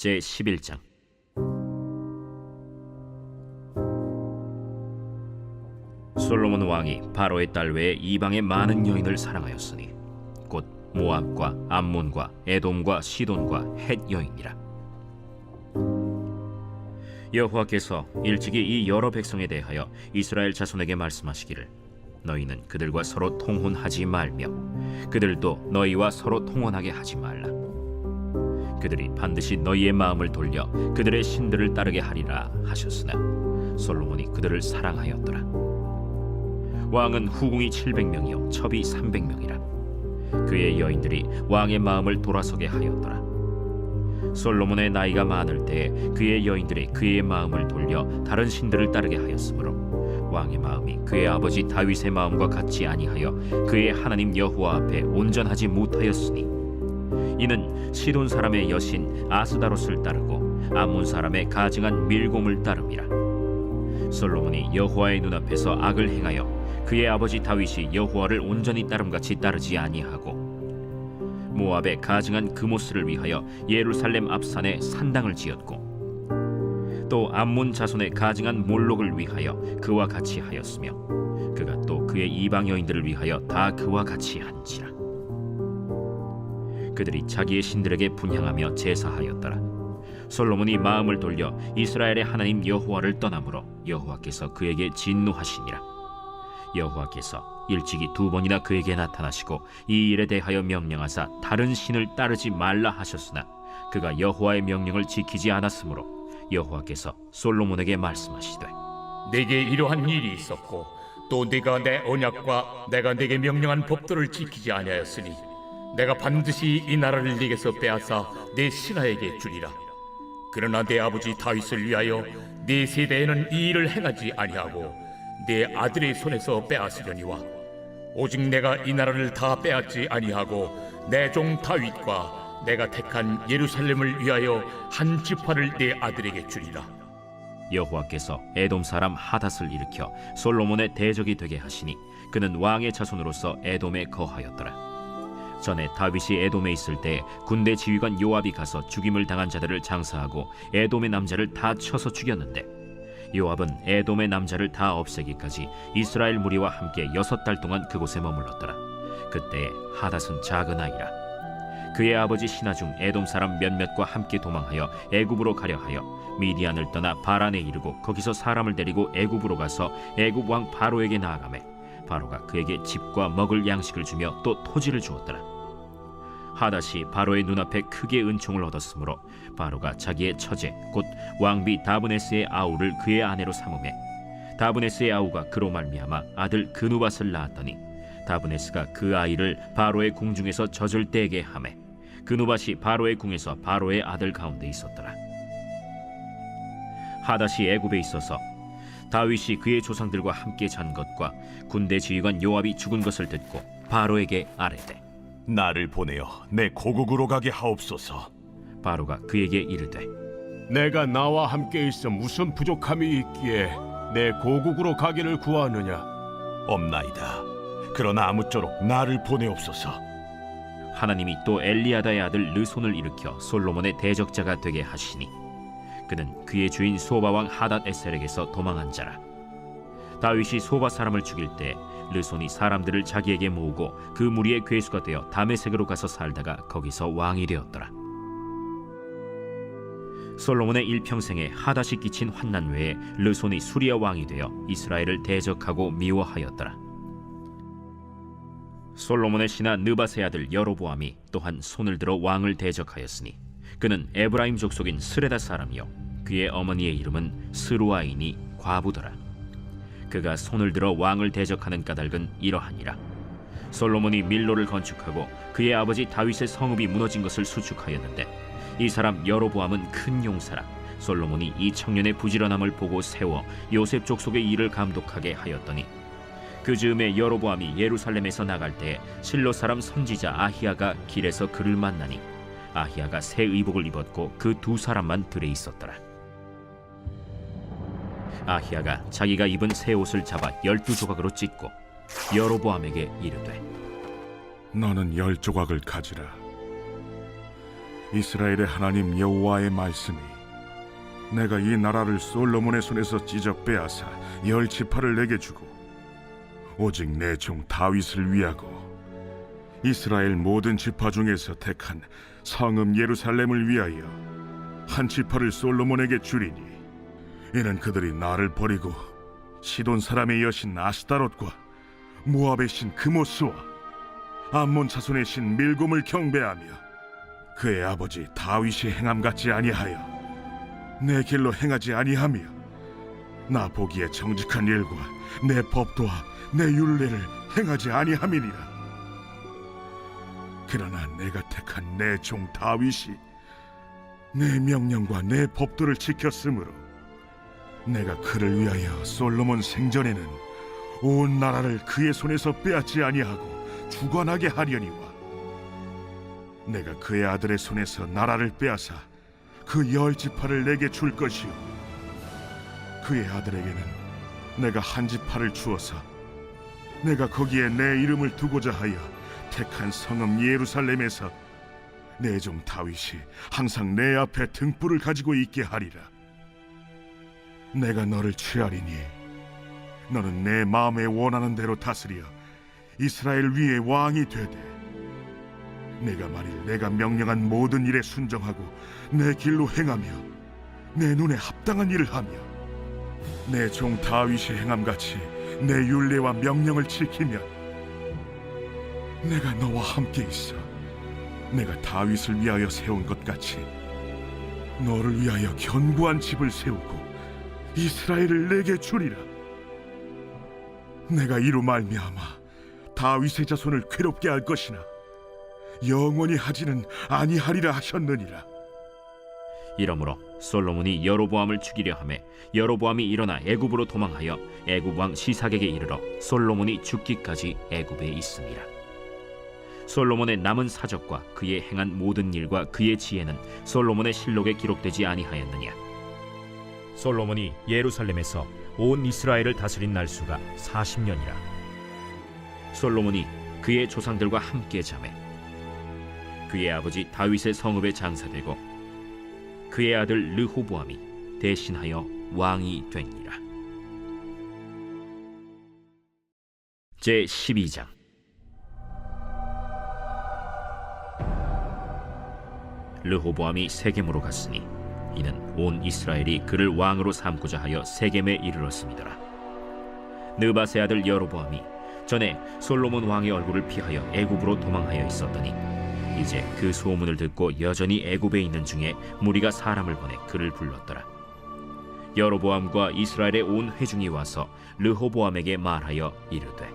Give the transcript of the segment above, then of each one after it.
제11장. 솔로몬 왕이 바로의 딸 외에 이방의 많은 여인을 사랑하였으니 곧 모압과 암몬과 에돔과 시돈과 헷 여인이라. 여호와께서 일찍이 이 여러 백성에 대하여 이스라엘 자손에게 말씀하시기를 너희는 그들과 서로 통혼하지 말며 그들도 너희와 서로 통혼하게 하지 말라. 그들이 반드시 너희의 마음을 돌려 그들의 신들을 따르게 하리라 하셨으나 솔로몬이 그들을 사랑하였더라. 왕은 후궁이 700명이요 첩이 300명이라. 그의 여인들이 왕의 마음을 돌아서게 하였더라. 솔로몬의 나이가 많을 때에 그의 여인들이 그의 마음을 돌려 다른 신들을 따르게 하였으므로 왕의 마음이 그의 아버지 다윗의 마음과 같지 아니하여 그의 하나님 여호와 앞에 온전하지 못하였으니 이는 시돈 사람의 여신 아스다롯을 따르고 암몬 사람의 가증한 밀곰을 따름이라. 솔로몬이 여호와의 눈앞에서 악을 행하여 그의 아버지 다윗이 여호와를 온전히 따름같이 따르지 아니하고 모압의 가증한 그모스를 위하여 예루살렘 앞산에 산당을 지었고 또 암몬 자손의 가증한 몰록을 위하여 그와 같이 하였으며 그가 또 그의 이방 여인들을 위하여 다 그와 같이 한지라. 그들이 자기의 신들에게 분향하며 제사하였더라. 솔로몬이 마음을 돌려 이스라엘의 하나님 여호와를 떠나므로 여호와께서 그에게 진노하시니라. 여호와께서 일찍이 2번이나 그에게 나타나시고 이 일에 대하여 명령하사 다른 신을 따르지 말라 하셨으나 그가 여호와의 명령을 지키지 않았으므로 여호와께서 솔로몬에게 말씀하시되 내게 이러한 일이 있었고 또 네가 내 언약과 내가 네게 명령한 법도를 지키지 아니하였으니 내가 반드시 이 나라를 네게서 빼앗아 네 신하에게 주리라. 그러나 내 아버지 다윗을 위하여 네 세대에는 이 일을 행하지 아니하고 내 아들의 손에서 빼앗으려니와 오직 내가 이 나라를 다 빼앗지 아니하고 내 종 다윗과 내가 택한 예루살렘을 위하여 한 지파를 내 아들에게 주리라. 여호와께서 에돔 사람 하닷을 일으켜 솔로몬의 대적이 되게 하시니 그는 왕의 자손으로서 에돔에 거하였더라. 전에 다윗이 에돔에 있을 때 군대 지휘관 요압이 가서 죽임을 당한 자들을 장사하고 에돔의 남자를 다 쳐서 죽였는데 요압은 에돔의 남자를 다 없애기까지 이스라엘 무리와 함께 6달 동안 그곳에 머물렀더라. 그때 하닷은 작은 아이라. 그의 아버지 신하 중 에돔 사람 몇몇과 함께 도망하여 애굽으로 가려 하여 미디안을 떠나 바란에 이르고 거기서 사람을 데리고 애굽으로 가서 애굽 왕 바로에게 나아가매 바로가 그에게 집과 먹을 양식을 주며 또 토지를 주었더라. 하닷이 바로의 눈앞에 크게 은총을 얻었으므로 바로가 자기의 처제 곧 왕비 다브네스의 아우를 그의 아내로 삼으매 다브네스의 아우가 그로 말미암아 아들 그누밧을 낳았더니 다브네스가 그 아이를 바로의 궁중에서 젖을 떼게 하매 그누밧이 바로의 궁에서 바로의 아들 가운데 있었더라. 하닷이 애굽에 있어서 다윗이 그의 조상들과 함께 잔 것과 군대 지휘관 요압이 죽은 것을 듣고 바로에게 아뢰되 나를 보내어 내 고국으로 가게 하옵소서. 바로가 그에게 이르되 내가 나와 함께 있어 무슨 부족함이 있기에 내 고국으로 가기를 구하느냐? 없나이다. 그러나 아무쪼록 나를 보내옵소서. 하나님이 또 엘리야다의 아들 르손을 일으켜 솔로몬의 대적자가 되게 하시니 그는 그의 주인 소바 왕 하닷 에셀에게서 도망한 자라. 다윗이 소바 사람을 죽일 때 르손이 사람들을 자기에게 모으고 그 무리의 괴수가 되어 다메섹으로 가서 살다가 거기서 왕이 되었더라. 솔로몬의 일평생에 하닷이 끼친 환난 외에 르손이 수리아 왕이 되어 이스라엘을 대적하고 미워하였더라. 솔로몬의 신하 느밧의 아들 여로보암이 또한 손을 들어 왕을 대적하였으니 그는 에브라임 족속인 스레다 사람이요 그의 어머니의 이름은 스루아이니 과부더라. 그가 손을 들어 왕을 대적하는 까닭은 이러하니라. 솔로몬이 밀로를 건축하고 그의 아버지 다윗의 성읍이 무너진 것을 수축하였는데 이 사람 여로보암은 큰 용사라. 솔로몬이 이 청년의 부지런함을 보고 세워 요셉 족속의 일을 감독하게 하였더니 그 즈음에 여로보암이 예루살렘에서 나갈 때 실로 사람 선지자 아히야가 길에서 그를 만나니 아히야가 새 의복을 입었고 그 2사람만 들에 있었더라. 아히야가 자기가 입은 새 옷을 잡아 12조각으로 찢고 여로보암에게 이르되 너는 10조각을 가지라. 이스라엘의 하나님 여호와의 말씀이 내가 이 나라를 솔로몬의 손에서 찢어 빼앗아 10지파를 내게 주고 오직 내 종 다윗을 위하고 이스라엘 모든 지파 중에서 택한 성읍 예루살렘을 위하여 한 지파를 솔로몬에게 주리니 이는 그들이 나를 버리고 시돈 사람의 여신 아스타롯과 모압의 신 그모스와 암몬 자손의 신 밀곰을 경배하며 그의 아버지 다윗이 행함 같지 아니하여 내 길로 행하지 아니하며 나 보기에 정직한 일과 내 법도와 내 율례를 행하지 아니함이니라. 그러나 내가 택한 내 종 다윗이 내 명령과 내 법도를 지켰으므로 내가 그를 위하여 솔로몬 생전에는 온 나라를 그의 손에서 빼앗지 아니하고 주관하게 하려니와 내가 그의 아들의 손에서 나라를 빼앗아 그 10지파를 내게 줄 것이요 그의 아들에게는 내가 한 지파를 주어서 내가 거기에 내 이름을 두고자 하여 택한 성읍 예루살렘에서 내 종 다윗이 항상 내 앞에 등불을 가지고 있게 하리라. 내가 너를 취하리니 너는 내 마음에 원하는 대로 다스려 이스라엘 위에 왕이 되되 내가 만일 내가 명령한 모든 일에 순종하고 내 길로 행하며 내 눈에 합당한 일을 하며 내 종 다윗이 행함같이 내 율례와 명령을 지키면 내가 너와 함께 있어 내가 다윗을 위하여 세운 것 같이 너를 위하여 견고한 집을 세우고 이스라엘을 내게 주리라. 내가 이로 말미암아 다윗의 자손을 괴롭게 할 것이나 영원히 하지는 아니하리라 하셨느니라. 이러므로 솔로몬이 여로보암을 죽이려 하매 여로보암이 일어나 애굽으로 도망하여 애굽 왕 시삭에게 이르러 솔로몬이 죽기까지 애굽에 있음이라. 솔로몬의 남은 사적과 그의 행한 모든 일과 그의 지혜는 솔로몬의 실록에 기록되지 아니하였느냐. 솔로몬이 예루살렘에서 온 이스라엘을 다스린 날수가 40년이라. 솔로몬이 그의 조상들과 함께 자매 그의 아버지 다윗의 성읍에 장사되고 그의 아들 르호보암이 대신하여 왕이 되니라. 제 12장. 르호보암이 세겜으로 갔으니 이는 온 이스라엘이 그를 왕으로 삼고자 하여 세겜에 이르렀음이더라. 느밧의 아들 여로보암이 전에 솔로몬 왕의 얼굴을 피하여 애굽으로 도망하여 있었더니 이제 그 소문을 듣고 여전히 애굽에 있는 중에 무리가 사람을 보내 그를 불렀더라. 여로보암과 이스라엘의 온 회중이 와서 르호보암에게 말하여 이르되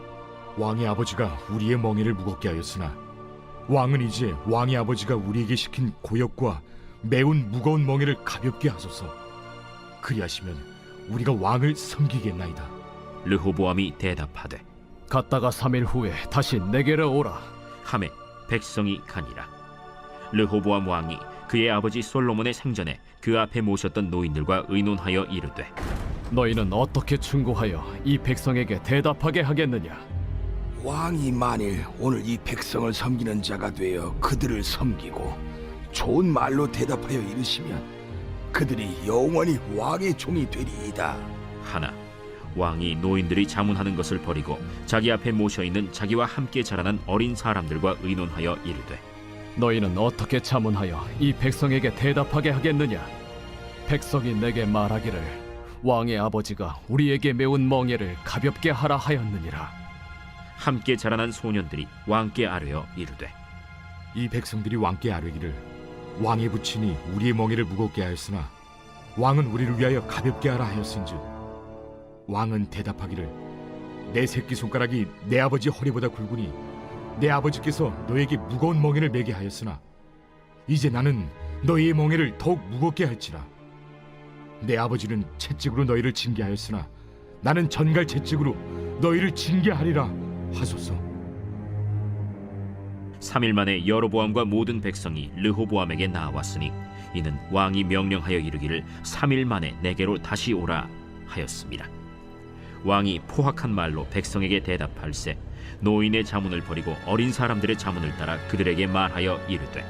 왕의 아버지가 우리의 멍에를 무겁게 하였으나 왕은 이제 왕의 아버지가 우리에게 시킨 고역과 매운 무거운 멍에를 가볍게 하소서. 그리하시면 우리가 왕을 섬기겠나이다. 르호보암이 대답하되 갔다가 3일 후에 다시 내게로 오라. 하매 백성이 가니라. 르호보암 왕이 그의 아버지 솔로몬의 생전에 그 앞에 모셨던 노인들과 의논하여 이르되 너희는 어떻게 충고하여 이 백성에게 대답하게 하겠느냐? 왕이 만일 오늘 이 백성을 섬기는 자가 되어 그들을 섬기고 좋은 말로 대답하여 이르시면 그들이 영원히 왕의 종이 되리이다. 하나 왕이 노인들이 자문하는 것을 버리고 자기 앞에 모셔있는 자기와 함께 자라난 어린 사람들과 의논하여 이르되 너희는 어떻게 자문하여 이 백성에게 대답하게 하겠느냐? 백성이 내게 말하기를 왕의 아버지가 우리에게 메운 멍에를 가볍게 하라 하였느니라. 함께 자라난 소년들이 왕께 아뢰어 이르되 이 백성들이 왕께 아뢰기를 왕의 부친이 우리의 멍에를 무겁게 하였으나 왕은 우리를 위하여 가볍게 하라 하였은즉 왕은 대답하기를 내 새끼손가락이 내 아버지 허리보다 굵으니 내 아버지께서 너에게 무거운 멍에를 매게 하였으나 이제 나는 너희의 멍에를 더욱 무겁게 할지라. 내 아버지는 채찍으로 너희를 징계하였으나 나는 전갈 채찍으로 너희를 징계하리라 하소서. 3일 만에 여로보암과 모든 백성이 르호보암에게 나왔으니 이는 왕이 명령하여 이르기를 3일 만에 내게로 다시 오라 하였습니다. 왕이 포악한 말로 백성에게 대답할세 노인의 자문을 버리고 어린 사람들의 자문을 따라 그들에게 말하여 이르되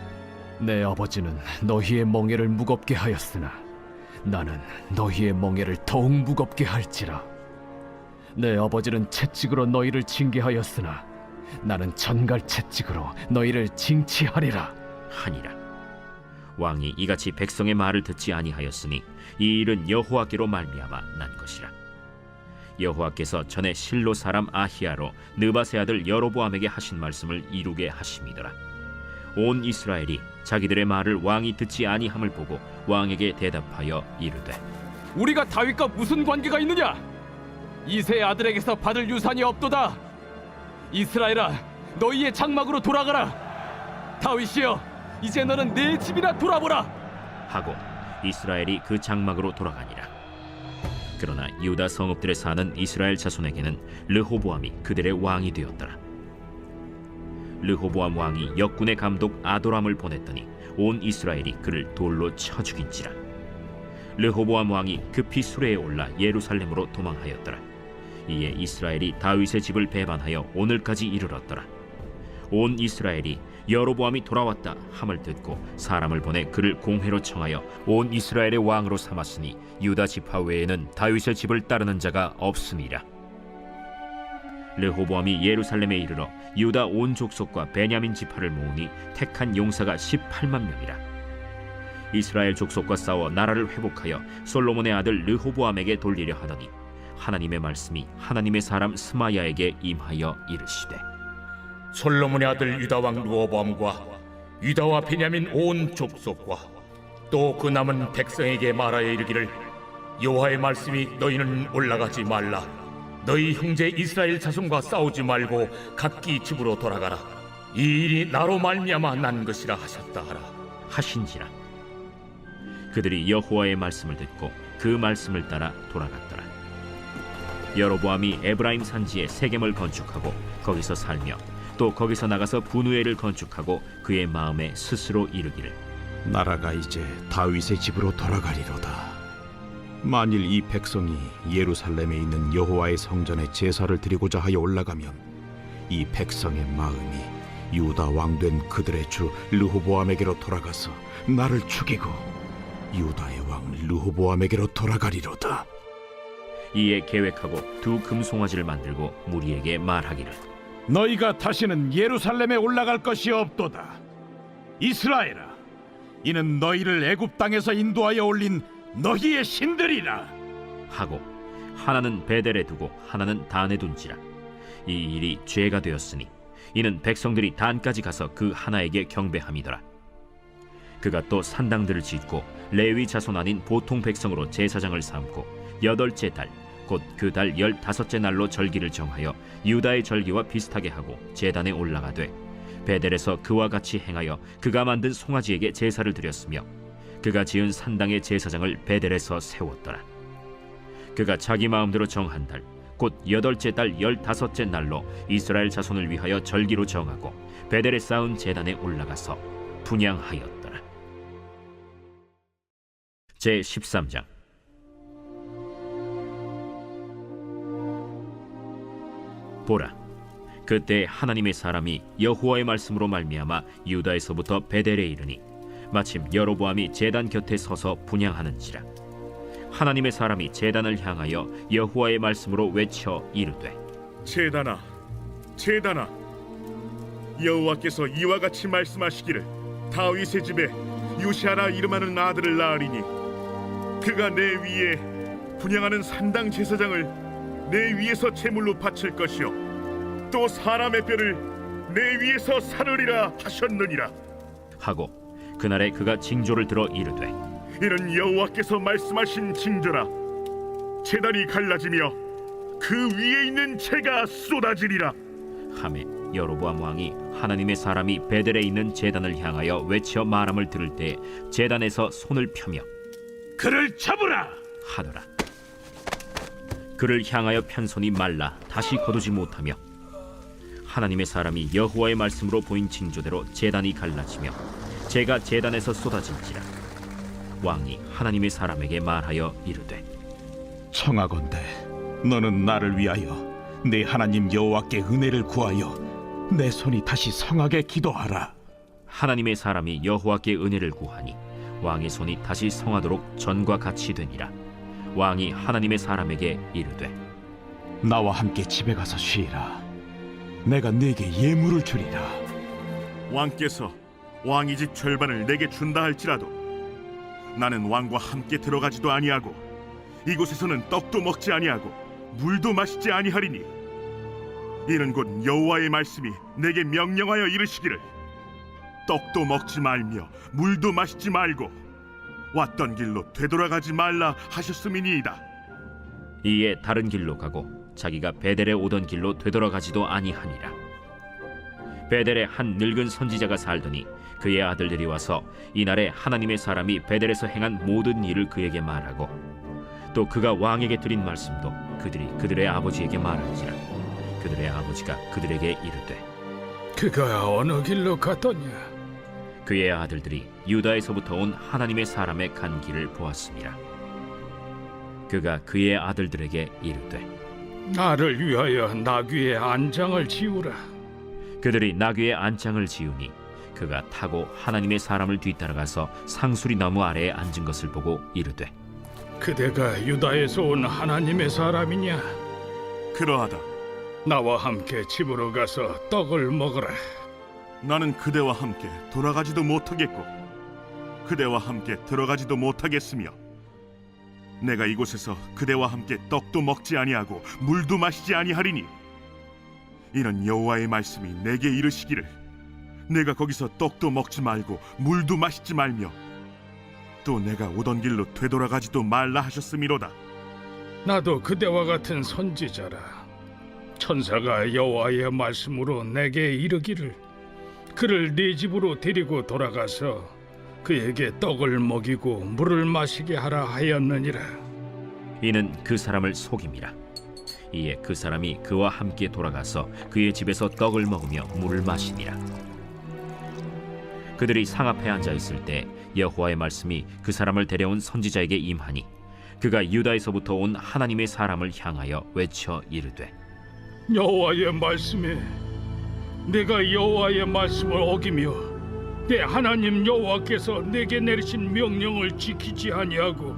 내 아버지는 너희의 멍에를 무겁게 하였으나 나는 너희의 멍에를 더욱 무겁게 할지라. 내 아버지는 채찍으로 너희를 징계하였으나 나는 전갈 채찍으로 너희를 징치하리라. 하니라. 왕이 이같이 백성의 말을 듣지 아니하였으니 이 일은 여호와께로 말미암아 난 것이라. 여호와께서 전에 실로 사람 아히야로 느밧의 아들 여로보암에게 하신 말씀을 이루게 하심이더라. 온 이스라엘이 자기들의 말을 왕이 듣지 아니함을 보고 왕에게 대답하여 이르되, 우리가 다윗과 무슨 관계가 있느냐? 이새의 아들에게서 받을 유산이 없도다. 이스라엘아, 너희의 장막으로 돌아가라. 다윗이여, 이제 너는 내 집이나 돌아보라. 하고 이스라엘이 그 장막으로 돌아가니라. 그러나 유다 성읍들에 사는 이스라엘 자손에게는 르호보암이 그들의 왕이 되었더라. 르호보암 왕이 역군의 감독 아도람을 보냈더니 온 이스라엘이 그를 돌로 쳐 죽인지라. 르호보암 왕이 급히 수레에 올라 예루살렘으로 도망하였더라. 이에 이스라엘이 다윗의 집을 배반하여 오늘까지 이르렀더라. 온 이스라엘이 여로보암이 돌아왔다 함을 듣고 사람을 보내 그를 공회로 청하여 온 이스라엘의 왕으로 삼았으니 유다 지파 외에는 다윗의 집을 따르는 자가 없음이라. 르호보암이 예루살렘에 이르러 유다 온 족속과 베냐민 지파를 모으니 택한 용사가 18만 명이라. 이스라엘 족속과 싸워 나라를 회복하여 솔로몬의 아들 르호보암에게 돌리려 하더니 하나님의 말씀이 하나님의 사람 스마야에게 임하여 이르시되, 솔로몬의 아들 유다 왕 르호보암과 유다와 베냐민 온 족속과 또 그 남은 백성에게 말하여 이르기를, 여호와의 말씀이 너희는 올라가지 말라. 너희 형제 이스라엘 자손과 싸우지 말고 각기 집으로 돌아가라. 이 일이 나로 말미암아 난 것이라 하셨다 하라. 하신지라. 그들이 여호와의 말씀을 듣고 그 말씀을 따라 돌아갔더라. 여로보암이 에브라임 산지에 세겜을 건축하고 거기서 살며 또 거기서 나가서 분우엘을 건축하고 그의 마음에 스스로 이르기를, 나라가 이제 다윗의 집으로 돌아가리로다. 만일 이 백성이 예루살렘에 있는 여호와의 성전에 제사를 드리고자 하여 올라가면 이 백성의 마음이 유다 왕된 그들의 주 르호보암에게로 돌아가서 나를 죽이고 유다의 왕 르호보암에게로 돌아가리로다. 이에 계획하고 두 금송아지를 만들고 무리에게 말하기를, 너희가 다시는 예루살렘에 올라갈 것이 없도다. 이스라엘아, 이는 너희를 애굽 땅에서 인도하여 올린 너희의 신들이라. 하고 하나는 베델에 두고 하나는 단에 둔지라. 이 일이 죄가 되었으니 이는 백성들이 단까지 가서 그 하나에게 경배함이더라. 그가 또 산당들을 짓고 레위 자손 아닌 보통 백성으로 제사장을 삼고 8째 달 곧 그 달 15째 날로 절기를 정하여 유다의 절기와 비슷하게 하고 제단에 올라가되 베델에서 그와 같이 행하여 그가 만든 송아지에게 제사를 드렸으며 그가 지은 산당의 제사장을 베델에서 세웠더라. 그가 자기 마음대로 정한 달 곧 8째 달 15째 날로 이스라엘 자손을 위하여 절기로 정하고 베델에 쌓은 제단에 올라가서 분향하였더라. 제 13장. 보라, 그때 하나님의 사람이 여호와의 말씀으로 말미암아 유다에서부터 베델에 이르니 마침 여로보암이 제단 곁에 서서 분향하는지라. 하나님의 사람이 제단을 향하여 여호와의 말씀으로 외쳐 이르되, 제단아, 제단아, 여호와께서 이와 같이 말씀하시기를, 다윗의 집에 요시아라 이름하는 아들을 낳으리니 그가 내 위에 분향하는 산당 제사장을 내 위에서 제물로 바칠 것이요 또 사람의 뼈를 내 위에서 사르리라 하셨느니라. 하고 그날에 그가 징조를 들어 이르되, 이는 여호와께서 말씀하신 징조라. 제단이 갈라지며 그 위에 있는 재가 쏟아지리라. 하매 여로보암 왕이 하나님의 사람이 베델에 있는 제단을 향하여 외쳐 말함을 들을 때 제단에서 손을 펴며 그를 잡으라 하더라. 그를 향하여 편 손이 말라 다시 거두지 못하며 하나님의 사람이 여호와의 말씀으로 보인 징조대로 제단이 갈라지며 재가 제단에서 쏟아진지라. 왕이 하나님의 사람에게 말하여 이르되, 청하건대 너는 나를 위하여 내 하나님 여호와께 은혜를 구하여 내 손이 다시 성하게 기도하라. 하나님의 사람이 여호와께 은혜를 구하니 왕의 손이 다시 성하도록 전과 같이 되니라. 왕이 하나님의 사람에게 이르되 나와 함께 집에 가서 쉬라. 내가 네게 예물을 주리라. 왕께서 왕의 집 절반을 내게 준다 할지라도 나는 왕과 함께 들어가지도 아니하고 이곳에서는 떡도 먹지 아니하고 물도 마시지 아니하리니 이는 곧 여호와의 말씀이 내게 명령하여 이르시기를 떡도 먹지 말며 물도 마시지 말고 왔던 길로 되돌아가지 말라 하셨음이니이다. 이에 다른 길로 가고 자기가 베델에 오던 길로 되돌아가지도 아니하니라. 베델에 한 늙은 선지자가 살더니 그의 아들들이 와서 이날에 하나님의 사람이 베델에서 행한 모든 일을 그에게 말하고 또 그가 왕에게 드린 말씀도 그들이 그들의 아버지에게 말한지라. 그들의 아버지가 그들에게 이르되 그가 어느 길로 갔더냐? 그의 아들들이 유다에서부터 온 하나님의 사람의 간 길을 보았습니다. 그가 그의 아들들에게 이르되 나를 위하여 나귀의 안장을 지우라. 그들이 나귀의 안장을 지으니 그가 타고 하나님의 사람을 뒤따라가서 상수리 나무 아래에 앉은 것을 보고 이르되 그대가 유다에서 온 하나님의 사람이냐? 그러하다. 나와 함께 집으로 가서 떡을 먹으라. 나는 그대와 함께 돌아가지도 못하겠고 그대와 함께 들어가지도 못하겠으며 내가 이곳에서 그대와 함께 떡도 먹지 아니하고 물도 마시지 아니하리니 이는 여호와의 말씀이 내게 이르시기를 내가 거기서 떡도 먹지 말고 물도 마시지 말며 또 내가 오던 길로 되돌아가지도 말라 하셨음이로다. 나도 그대와 같은 선지자라. 천사가 여호와의 말씀으로 내게 이르기를 그를 네 집으로 데리고 돌아가서 그에게 떡을 먹이고 물을 마시게 하라 하였느니라. 이는 그 사람을 속임이라. 이에 그 사람이 그와 함께 돌아가서 그의 집에서 떡을 먹으며 물을 마시니라. 그들이 상 앞에 앉아 있을 때 여호와의 말씀이 그 사람을 데려온 선지자에게 임하니 그가 유다에서부터 온 하나님의 사람을 향하여 외쳐 이르되 여호와의 말씀에 내가 여호와의 말씀을 어기며 내 하나님 여호와께서 내게 내리신 명령을 지키지 아니하고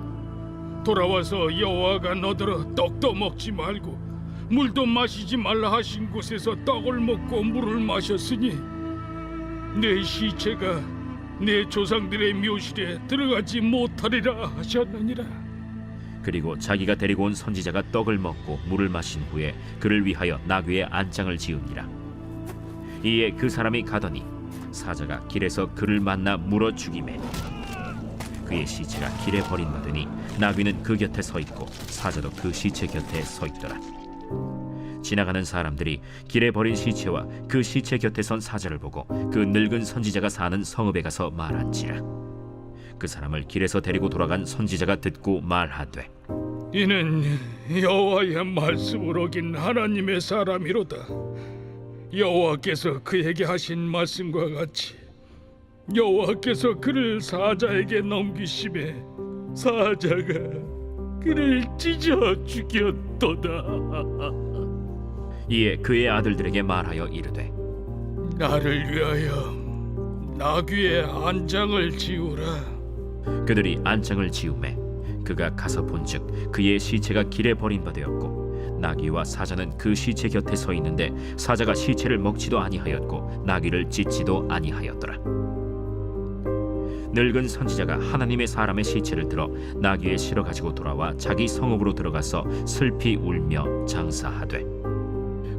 돌아와서 여호와가 너더러 떡도 먹지 말고 물도 마시지 말라 하신 곳에서 떡을 먹고 물을 마셨으니 내 시체가 내 조상들의 묘실에 들어가지 못하리라 하셨느니라. 그리고 자기가 데리고 온 선지자가 떡을 먹고 물을 마신 후에 그를 위하여 나귀의 안장을 지으니라. 이에 그 사람이 가더니 사자가 길에서 그를 만나 물어 죽이매 그의 시체가 길에 버림받으니 나귀는 그 곁에 서 있고 사자도 그 시체 곁에 서 있더라. 지나가는 사람들이 길에 버린 시체와 그 시체 곁에 선 사자를 보고 그 늙은 선지자가 사는 성읍에 가서 말한지라. 그 사람을 길에서 데리고 돌아간 선지자가 듣고 말하되 이는 여호와의 말씀을 어긴 하나님의 사람이로다. 여호와께서 그에게 하신 말씀과 같이 여호와께서 그를 사자에게 넘기심에 사자가 그를 찢어 죽였도다. 이에 그의 아들들에게 말하여 이르되 나를 위하여 나귀의 안장을 지우라. 그들이 안장을 지우매 그가 가서 본즉 그의 시체가 길에 버림받았고 나귀와 사자는 그 시체 곁에 서 있는데 사자가 시체를 먹지도 아니하였고 나귀를 찢지도 아니하였더라. 늙은 선지자가 하나님의 사람의 시체를 들어 나귀에 실어 가지고 돌아와 자기 성읍으로 들어가서 슬피 울며 장사하되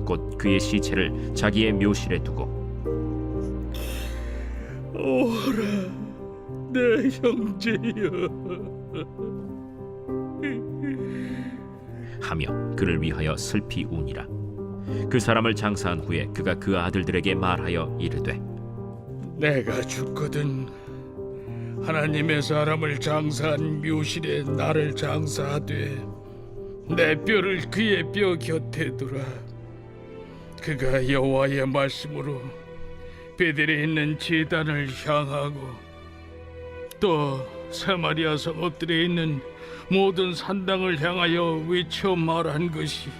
곧 그의 시체를 자기의 묘실에 두고 오라 내 형제여 하며 그를 위하여 슬피 우니라. 그 사람을 장사한 후에 그가 그 아들들에게 말하여 이르되 내가 죽거든 하나님의 사람을 장사한 묘실에 나를 장사하되 내 뼈를 그의 뼈 곁에 두라. 그가 여호와의 말씀으로 베델에 있는 제단을 향하고 또 사마리아 성읍들에 있는 모든 산당을 향하여 외쳐 말한 것이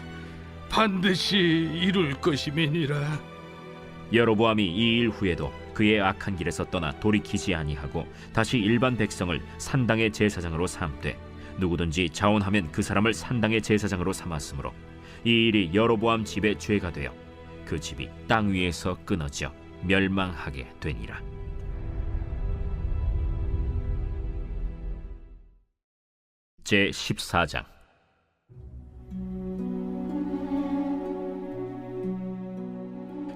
반드시 이룰 것임이니라. 여로보암이 이 일 후에도 그의 악한 길에서 떠나 돌이키지 아니하고 다시 일반 백성을 산당의 제사장으로 삼되 누구든지 자원하면 그 사람을 산당의 제사장으로 삼았으므로 이 일이 여로보암 집의 죄가 되어 그 집이 땅 위에서 끊어져 멸망하게 되니라. 제 14장.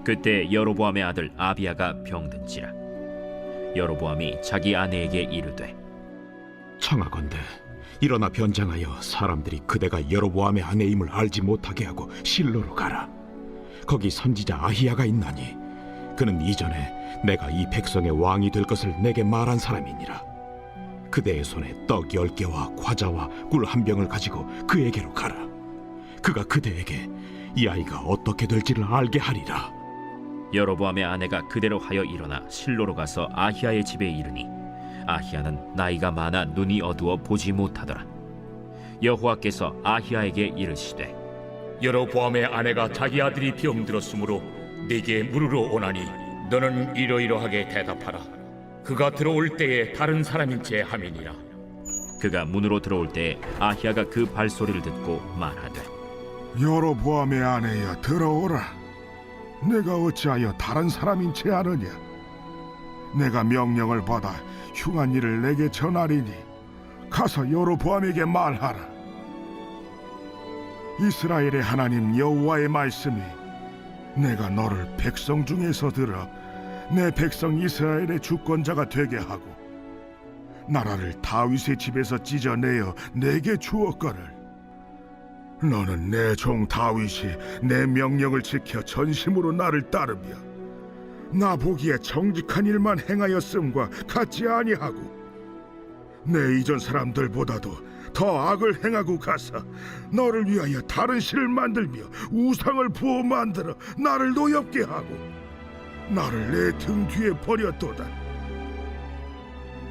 그때 여로보암의 아들 아비야가 병든지라. 여로보암이 자기 아내에게 이르되 청하건대 일어나 변장하여 사람들이 그대가 여로보암의 아내임을 알지 못하게 하고 실로로 가라. 거기 선지자 아히야가 있나니 그는 이전에 내가 이 백성의 왕이 될 것을 내게 말한 사람이니라. 그대의 손에 떡 10개와 과자와 꿀 1병을 가지고 그에게로 가라. 그가 그대에게 이 아이가 어떻게 될지를 알게 하리라. 여로보암의 아내가 그대로 하여 일어나 실로로 가서 아히야의 집에 이르니 아히야는 나이가 많아 눈이 어두워 보지 못하더라. 여호와께서 아히야에게 이르시되 여로보암의 아내가 자기 아들이 병들었으므로 네게 물으러 오나니 너는 이러이러하게 대답하라. 그가 들어올 때에 다른 사람인 채 함이니라. 그가 문으로 들어올 때에 아히야가 그 발소리를 듣고 말하되 여로보암의 아내여 들어오라. 내가 어찌하여 다른 사람인 채 하느냐? 내가 명령을 받아 흉한 일을 내게 전하리니 가서 여로보암에게 말하라. 이스라엘의 하나님 여호와의 말씀이 내가 너를 백성 중에서 들어 내 백성 이스라엘의 주권자가 되게 하고 나라를 다윗의 집에서 찢어내어 내게 주었거늘. 너는 내 종 다윗이 내 명령을 지켜 전심으로 나를 따르며 나 보기에 정직한 일만 행하였음과 같지 아니하고 내 이전 사람들보다도 더 악을 행하고 가서 너를 위하여 다른 신을 만들며 우상을 부어 만들어 나를 노엽게 하고 나를 내 등 뒤에 버렸도다.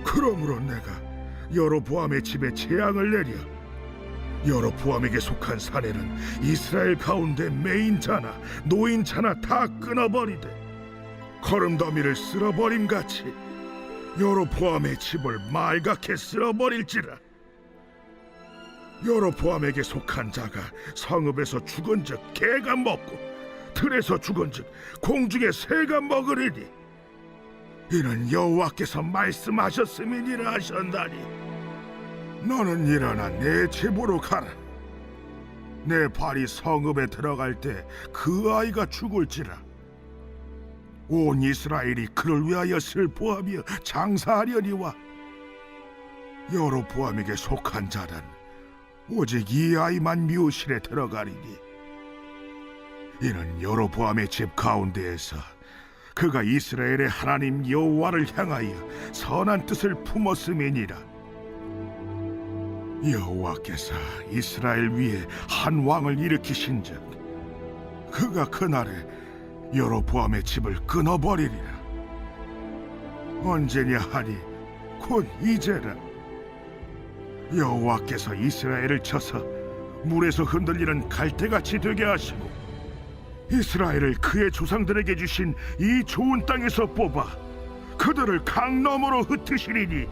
그러므로 내가 여로보암의 집에 재앙을 내려 여로보암에게 속한 사내는 이스라엘 가운데 매인자나 노인자나 다 끊어버리되 거름더미를 쓸어버림같이 여로보암의 집을 말갛게 쓸어버릴지라. 여로보암에게 속한 자가 성읍에서 죽은즉 개가 먹고 들에서 죽은즉 공중의 새가 먹으리니 이는 여호와께서 말씀하셨음이니라 하셨나니 너는 일어나 내 집으로 가라. 내 발이 성읍에 들어갈 때 그 아이가 죽을지라. 온 이스라엘이 그를 위하여 슬퍼하며 장사하려니와 여로보암에게 속한 자는 오직 이 아이만 묘실에 들어가리니 이는 여로보암의 집 가운데에서 그가 이스라엘의 하나님 여호와를 향하여 선한 뜻을 품었음이니라. 여호와께서 이스라엘 위에 한 왕을 일으키신즉 그가 그날에 여로보암의 집을 끊어버리리라. 언제냐 하니 곧 이제라. 여호와께서 이스라엘을 쳐서 물에서 흔들리는 갈대같이 되게 하시고 이스라엘을 그의 조상들에게 주신 이 좋은 땅에서 뽑아 그들을 강 너머로 흩으시리니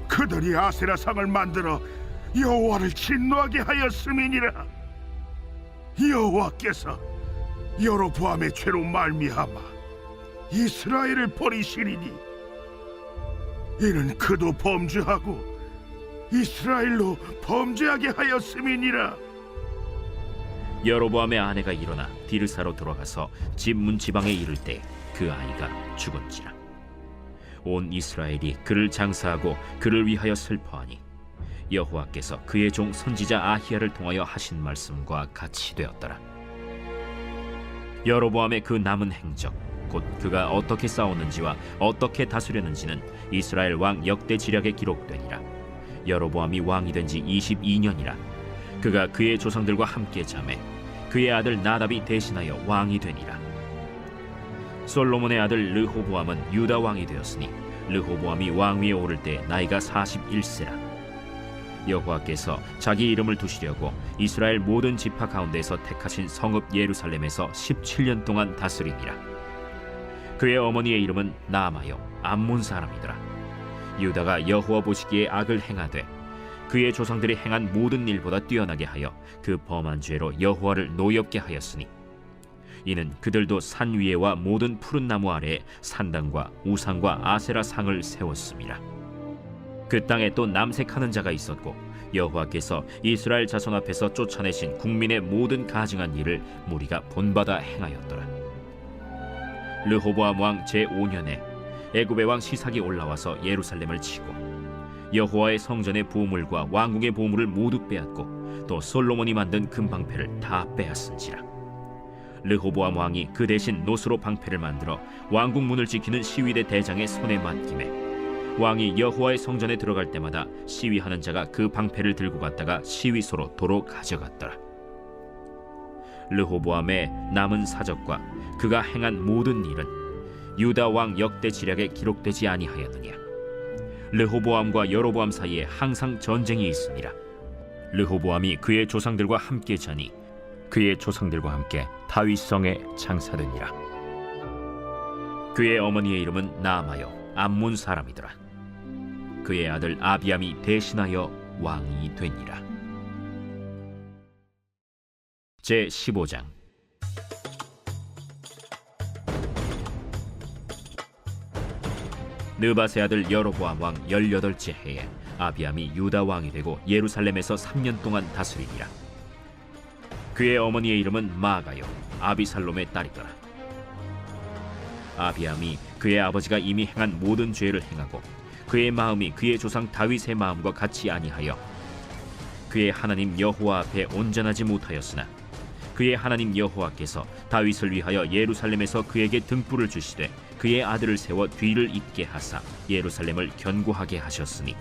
그들이 아세라상을 만들어 여호와를 진노하게 하였음이니라. 여호와께서 여로보암의 죄로 말미암아 이스라엘을 버리시리니 이는 그도 범죄하고 이스라엘로 범죄하게 하였음이니라. 여로보암의 아내가 일어나 디르사로 돌아가서 집 문지방에 이를 때 그 아이가 죽은지라. 온 이스라엘이 그를 장사하고 그를 위하여 슬퍼하니 여호와께서 그의 종 선지자 아히야를 통하여 하신 말씀과 같이 되었더라. 여로보암의 그 남은 행적 곧 그가 어떻게 싸웠는지와 어떻게 다스렸는지는 이스라엘 왕 역대 지략에 기록되니라. 여로보암이 왕이 된 지 22년이라. 그가 그의 조상들과 함께 자매 그의 아들 나답이 대신하여 왕이 되니라. 솔로몬의 아들 르호보암은 유다 왕이 되었으니 르호보암이 왕 위에 오를 때 나이가 41세라. 여호와께서 자기 이름을 두시려고 이스라엘 모든 지파 가운데서 택하신 성읍 예루살렘에서 17년 동안 다스리니라. 그의 어머니의 이름은 나아마요 암몬 사람이더라. 유다가 여호와 보시기에 악을 행하되 그의 조상들이 행한 모든 일보다 뛰어나게 하여 그 범한 죄로 여호와를 노엽게 하였으니 이는 그들도 산 위에와 모든 푸른 나무 아래에 산당과 우상과 아세라 상을 세웠습니다. 그 땅에 또 남색하는 자가 있었고 여호와께서 이스라엘 자손 앞에서 쫓아내신 국민의 모든 가증한 일을 무리가 본받아 행하였더라. 르호보암 왕 제5년에 애굽의 왕 시삭이 올라와서 예루살렘을 치고 여호와의 성전의 보물과 왕궁의 보물을 모두 빼앗고 또 솔로몬이 만든 금방패를 다 빼앗은지라. 르호보암 왕이 그 대신 노스로 방패를 만들어 왕궁 문을 지키는 시위대 대장의 손에 맡김에 왕이 여호와의 성전에 들어갈 때마다 시위하는 자가 그 방패를 들고 갔다가 시위소로 도로 가져갔더라. 르호보암의 남은 사적과 그가 행한 모든 일은 유다 왕 역대 지략에 기록되지 아니하였느냐. 르호보암과 여로보암 사이에 항상 전쟁이 있으니라. 르호보암이 그의 조상들과 함께 자니 그의 조상들과 함께 다윗성에 장사되니라. 그의 어머니의 이름은 나아마요 암몬 사람이더라. 그의 아들 아비암이 대신하여 왕이 되니라. 제15장. 느밧의 아들 여로보암 왕 18째 해에 아비암이 유다 왕이 되고 예루살렘에서 3년 동안 다스리니라. 그의 어머니의 이름은 마아가요 아비살롬의 딸이더라. 아비암이 그의 아버지가 이미 행한 모든 죄를 행하고 그의 마음이 그의 조상 다윗의 마음과 같이 아니하여 그의 하나님 여호와 앞에 온전하지 못하였으나 그의 하나님 여호와께서 다윗을 위하여 예루살렘에서 그에게 등불을 주시되 그의 아들을 세워 뒤를 잇게 하사 예루살렘을 견고하게 하셨으니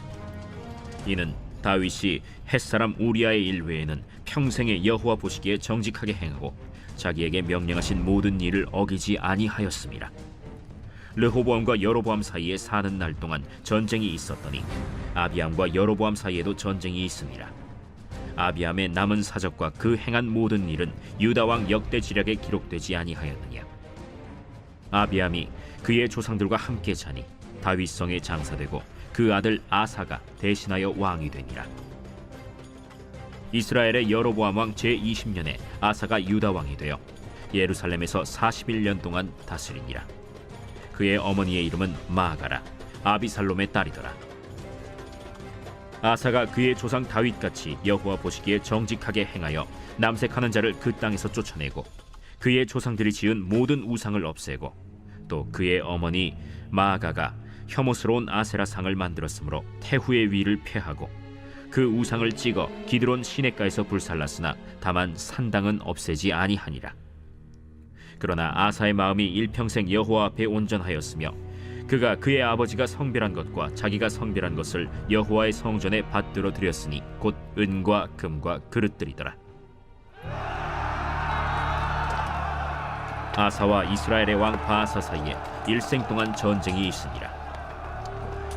이는 다윗이 햇사람 우리아의 일 외에는 평생에 여호와 보시기에 정직하게 행하고 자기에게 명령하신 모든 일을 어기지 아니하였습니다. 르호보암과 여로보암 사이에 사는 날 동안 전쟁이 있었더니 아비암과 여로보암 사이에도 전쟁이 있습니다. 아비암의 남은 사적과 그 행한 모든 일은 유다 왕 역대 지략에 기록되지 아니하였느냐. 아비암이 그의 조상들과 함께 자니 다윗성에 장사되고 그 아들 아사가 대신하여 왕이 되니라. 이스라엘의 여로보암 왕 제20년에 아사가 유다 왕이 되어 예루살렘에서 41년 동안 다스리니라. 그의 어머니의 이름은 마아가라 아비살롬의 딸이더라. 아사가 그의 조상 다윗같이 여호와 보시기에 정직하게 행하여 남색하는 자를 그 땅에서 쫓아내고 그의 조상들이 지은 모든 우상을 없애고 또 그의 어머니 마아가가 혐오스러운 아세라 상을 만들었으므로 태후의 위를 폐하고 그 우상을 찍어 기드론 시냇가에서 불살랐으나 다만 산당은 없애지 아니하니라. 그러나 아사의 마음이 일평생 여호와 앞에 온전하였으며 그가 그의 아버지가 성별한 것과 자기가 성별한 것을 여호와의 성전에 받들어 드렸으니 곧 은과 금과 그릇들이더라. 아사와 이스라엘의 왕 바아사 사이에 일생 동안 전쟁이 있으니라.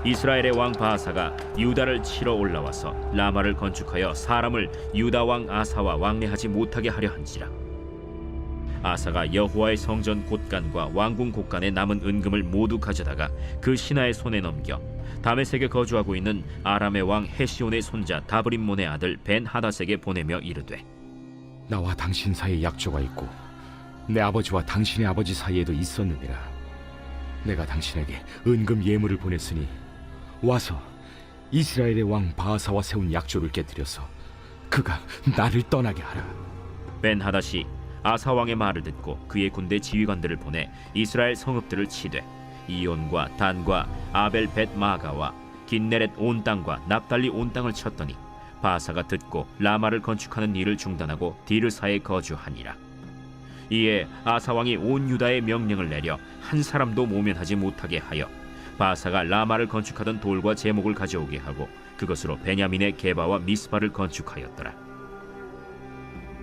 이스라엘의 왕 바아사가 유다를 치러 올라와서 라마를 건축하여 사람을 유다 왕 아사와 왕래하지 못하게 하려 한지라. 아사가 여호와의 성전 곳간과 왕궁 곳간에 남은 은금을 모두 가져다가 그 신하의 손에 넘겨 다메섹에 거주하고 있는 아람의 왕 헤시온의 손자 다브림몬의 아들 벤하닷에게 보내며 이르되 나와 당신 사이에 약조가 있고 내 아버지와 당신의 아버지 사이에도 있었느니라. 내가 당신에게 은금 예물을 보냈으니 와서 이스라엘의 왕 바아사와 세운 약조를 깨뜨려서 그가 나를 떠나게 하라. 벤하닷이 아사 왕의 말을 듣고 그의 군대 지휘관들을 보내 이스라엘 성읍들을 치되 이온과 단과 아벨 벳 마가와 긴네렛 온 땅과 납달리 온 땅을 쳤더니 바아사가 듣고 라마를 건축하는 일을 중단하고 디르사에 거주하니라. 이에 아사 왕이 온 유다에 명령을 내려 한 사람도 모면하지 못하게 하여 바아사가 라마를 건축하던 돌과 제목을 가져오게 하고 그것으로 베냐민의 게바와 미스바를 건축하였더라.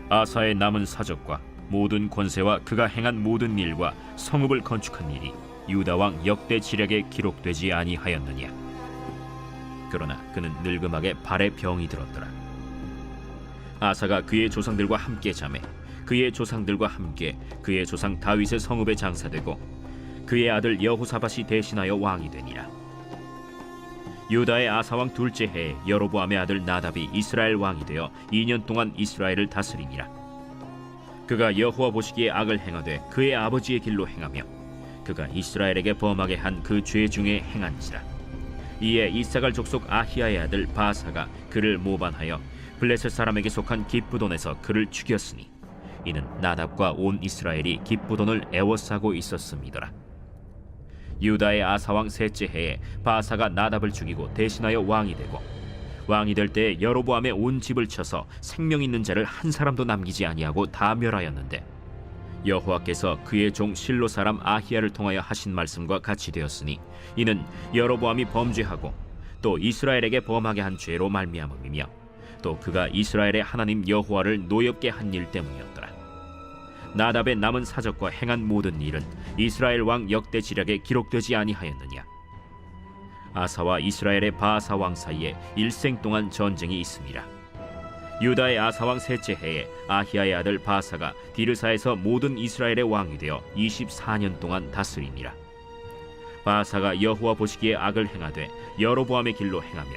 아사의 남은 사적과 모든 권세와 그가 행한 모든 일과 성읍을 건축한 일이 유다 왕 역대 지략에 기록되지 아니하였느냐. 그러나 그는 늙음하게 발에 병이 들었더라. 아사가 그의 조상들과 함께 자매 그의 조상들과 함께 그의 조상 다윗의 성읍에 장사되고 그의 아들 여호사밧이 대신하여 왕이 되니라. 유다의 아사왕 둘째 해에 여로보암의 아들 나답이 이스라엘 왕이 되어 2년 동안 이스라엘을 다스리니라. 그가 여호와 보시기에 악을 행하되 그의 아버지의 길로 행하며 그가 이스라엘에게 범하게 한 그 죄 중에 행한지라. 이에 이사갈 족속 아히야의 아들 바사가 그를 모반하여 블레셋 사람에게 속한 기브돈에서 그를 죽였으니 이는 나답과 온 이스라엘이 기브돈을 애워싸고 있었음이더라. 유다의 아사왕 셋째 해에 바사가 나답을 죽이고 대신하여 왕이 되고 왕이 될 때 여로보암의 온 집을 쳐서 생명 있는 자를 한 사람도 남기지 아니하고 다 멸하였는데 여호와께서 그의 종 실로 사람 아히야를 통하여 하신 말씀과 같이 되었으니 이는 여로보암이 범죄하고 또 이스라엘에게 범하게 한 죄로 말미암음이며 또 그가 이스라엘의 하나님 여호와를 노엽게 한 일 때문이었더라. 나답의 남은 사적과 행한 모든 일은 이스라엘 왕 역대 지략에 기록되지 아니하였느냐. 아사와 이스라엘의 바사 왕 사이에 일생 동안 전쟁이 있음이라. 유다의 아사왕 셋째 해에 아히야의 아들 바사가 디르사에서 모든 이스라엘의 왕이 되어 24년 동안 다스리니라. 바사가 여호와 보시기에 악을 행하되 여로보암의 길로 행하며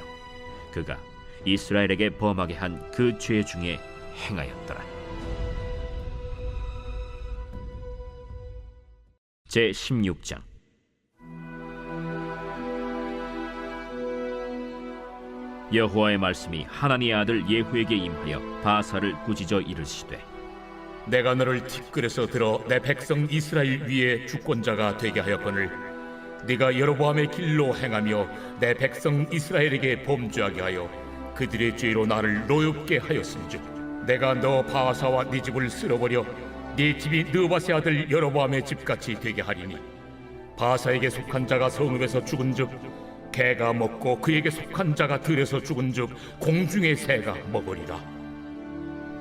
그가 이스라엘에게 범하게 한 그 죄 중에 행하였더라. 제 16장. 여호와의 말씀이 하나니의 아들 예후에게 임하여 바사를 꾸짖어 이르시되 내가 너를 티끌에서 들어 내 백성 이스라엘 위에 주권자가 되게 하였거늘 네가 여로보암의 길로 행하며 내 백성 이스라엘에게 범죄하게 하여 그들의 죄로 나를 노엽게 하였음즉 내가 너 바사와 네 집을 쓸어버려 네 집이 느바세 아들 여로보암의 집같이 되게 하리니 바사에게 속한 자가 성읍에서 죽은즉 개가 먹고 그에게 속한 자가 들에서 죽은즉 공중의 새가 먹으리라.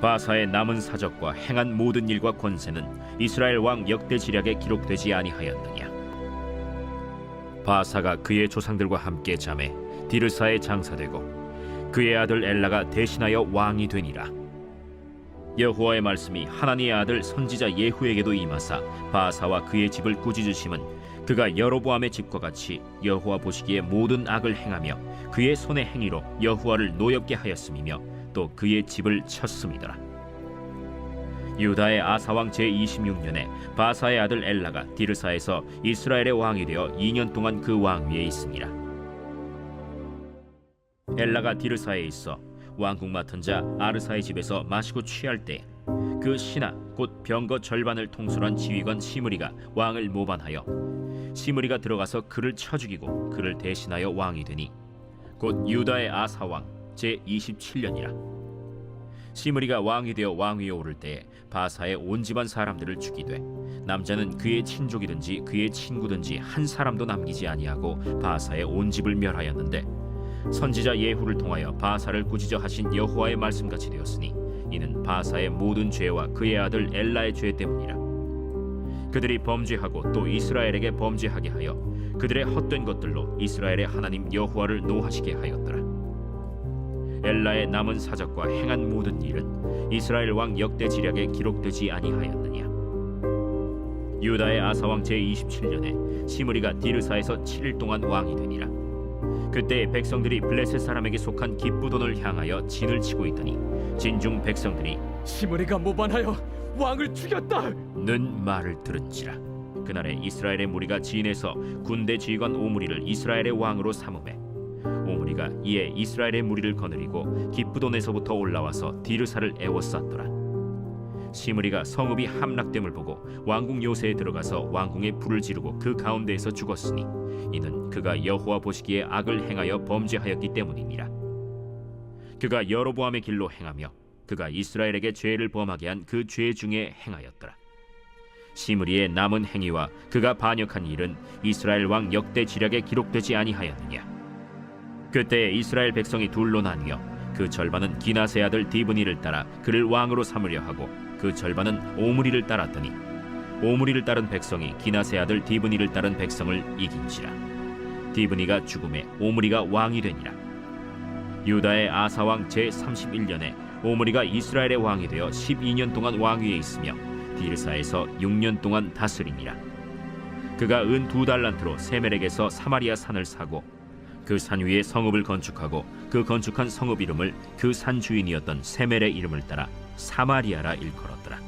바사의 남은 사적과 행한 모든 일과 권세는 이스라엘 왕 역대 지략에 기록되지 아니하였느냐. 바사가 그의 조상들과 함께 잠에 디르사에 장사되고 그의 아들 엘라가 대신하여 왕이 되니라. 여호와의 말씀이 하나니의 아들 선지자 예후에게도 임하사 바사와 그의 집을 꾸짖으심은 그가 여로보암의 집과 같이 여호와 보시기에 모든 악을 행하며 그의 손의 행위로 여호와를 노엽게 하였음이며 또 그의 집을 쳤음이더라. 유다의 아사왕 제26년에 바사의 아들 엘라가 디르사에서 이스라엘의 왕이 되어 2년 동안 그 왕위에 있습니다. 엘라가 디르사에 있어 왕궁 맡은 자 아르사의 집에서 마시고 취할 때 그 신하 곧 병거 절반을 통솔한 지휘관 시므리가 왕을 모반하여 시므리가 들어가서 그를 쳐 죽이고 그를 대신하여 왕이 되니 곧 유다의 아사왕 제27년이라. 시므리가 왕이 되어 왕위에 오를 때에 바사의 온 집안 사람들을 죽이되 남자는 그의 친족이든지 그의 친구든지 한 사람도 남기지 아니하고 바사의 온 집을 멸하였는데 선지자 예후를 통하여 바사를 꾸짖어 하신 여호와의 말씀같이 되었으니 이는 바사의 모든 죄와 그의 아들 엘라의 죄 때문이라. 그들이 범죄하고 또 이스라엘에게 범죄하게 하여 그들의 헛된 것들로 이스라엘의 하나님 여호와를 노하시게 하였더라. 엘라의 남은 사적과 행한 모든 일은 이스라엘 왕 역대 지략에 기록되지 아니하였느냐. 유다의 아사왕 제27년에 시므리가 디르사에서 7일 동안 왕이 되니라. 그때 백성들이 블레셋 사람에게 속한 기브돈을 향하여 진을 치고 있더니 진중 백성들이 시므리가 모반하여 왕을 죽였다는 말을 들은지라. 그날에 이스라엘의 무리가 진에서 군대 지휘관 오므리를 이스라엘의 왕으로 삼음해 오므리가 이에 이스라엘의 무리를 거느리고 기브돈에서부터 올라와서 디르사를 애워쌌더라. 시므리가 성읍이 함락됨을 보고 왕궁 요새에 들어가서 왕궁에 불을 지르고 그 가운데에서 죽었으니 이는 그가 여호와 보시기에 악을 행하여 범죄하였기 때문이니라. 그가 여로보암의 길로 행하며 그가 이스라엘에게 죄를 범하게 한 그 죄 중에 행하였더라. 시므리의 남은 행위와 그가 반역한 일은 이스라엘 왕 역대 지략에 기록되지 아니하였느냐. 그때 이스라엘 백성이 둘로 나뉘어 그 절반은 기나세 아들 디브니를 따라 그를 왕으로 삼으려 하고 그 절반은 오므리를 따랐더니 오므리를 따른 백성이 기나세 아들 디브니를 따른 백성을 이긴지라. 디브니가 죽음에 오므리가 왕이 되니라. 유다의 아사왕 제31년에 오므리가 이스라엘의 왕이 되어 12년 동안 왕위에 있으며 디르사에서 6년 동안 다스리니라. 그가 은 2달란트로 세멜에게서 사마리아 산을 사고 그 산 위에 성읍을 건축하고 그 건축한 성읍 이름을 그 산 주인이었던 세멜의 이름을 따라 사마리아라 일컬었더라.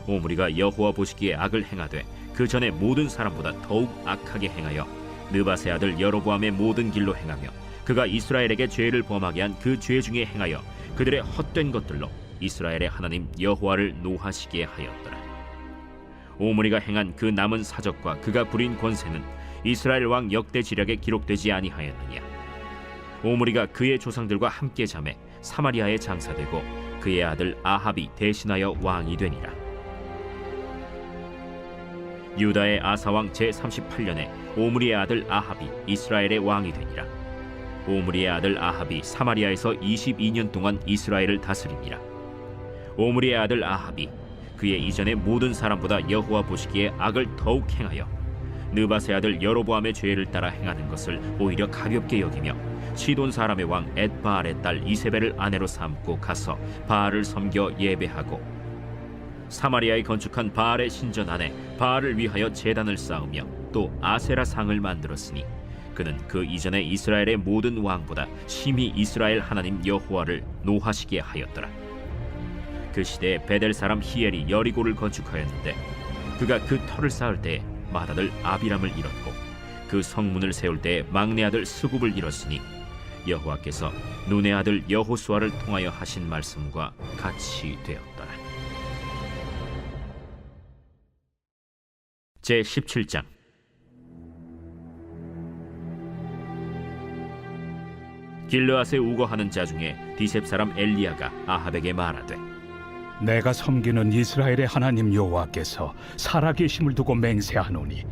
오므리가 여호와 보시기에 악을 행하되 그 전에 모든 사람보다 더욱 악하게 행하여 느밧의 아들 여로보암의 모든 길로 행하며 그가 이스라엘에게 죄를 범하게 한 그 죄 중에 행하여 그들의 헛된 것들로 이스라엘의 하나님 여호와를 노하시게 하였더라. 오므리가 행한 그 남은 사적과 그가 부린 권세는 이스라엘 왕 역대 지략에 기록되지 아니하였느냐. 오므리가 그의 조상들과 함께 잠에 사마리아에 장사되고 그의 아들 아합이 대신하여 왕이 되니라. 유다의 아사왕 제38년에 오므리의 아들 아합이 이스라엘의 왕이 되니라. 오므리의 아들 아합이 사마리아에서 22년 동안 이스라엘을 다스리니라. 오므리의 아들 아합이 그의 이전의 모든 사람보다 여호와 보시기에 악을 더욱 행하여 느밧의 아들 여로보암의 죄를 따라 행하는 것을 오히려 가볍게 여기며 시돈 사람의 왕 엣바알의 딸 이세벨을 아내로 삼고 가서 바알을 섬겨 예배하고 사마리아에 건축한 바알의 신전 안에 바알을 위하여 제단을 쌓으며 또 아세라 상을 만들었으니 그는 그 이전에 이스라엘의 모든 왕보다 심히 이스라엘 하나님 여호와를 노하시게 하였더라. 그 시대에 베델 사람 히엘이 여리고를 건축하였는데 그가 그 터를 쌓을 때에 맏아들 아비람을 잃었고 그 성문을 세울 때에 막내 아들 스굽을 잃었으니 여호와께서 눈의 아들 여호수아를 통하여 하신 말씀과 같이 되었더라. 제17장. 길르앗에 우거하는 자 중에 디셉 사람 엘리야가 아합에게 말하되 내가 섬기는 이스라엘의 하나님 여호와께서 살아계심을 두고 맹세하노니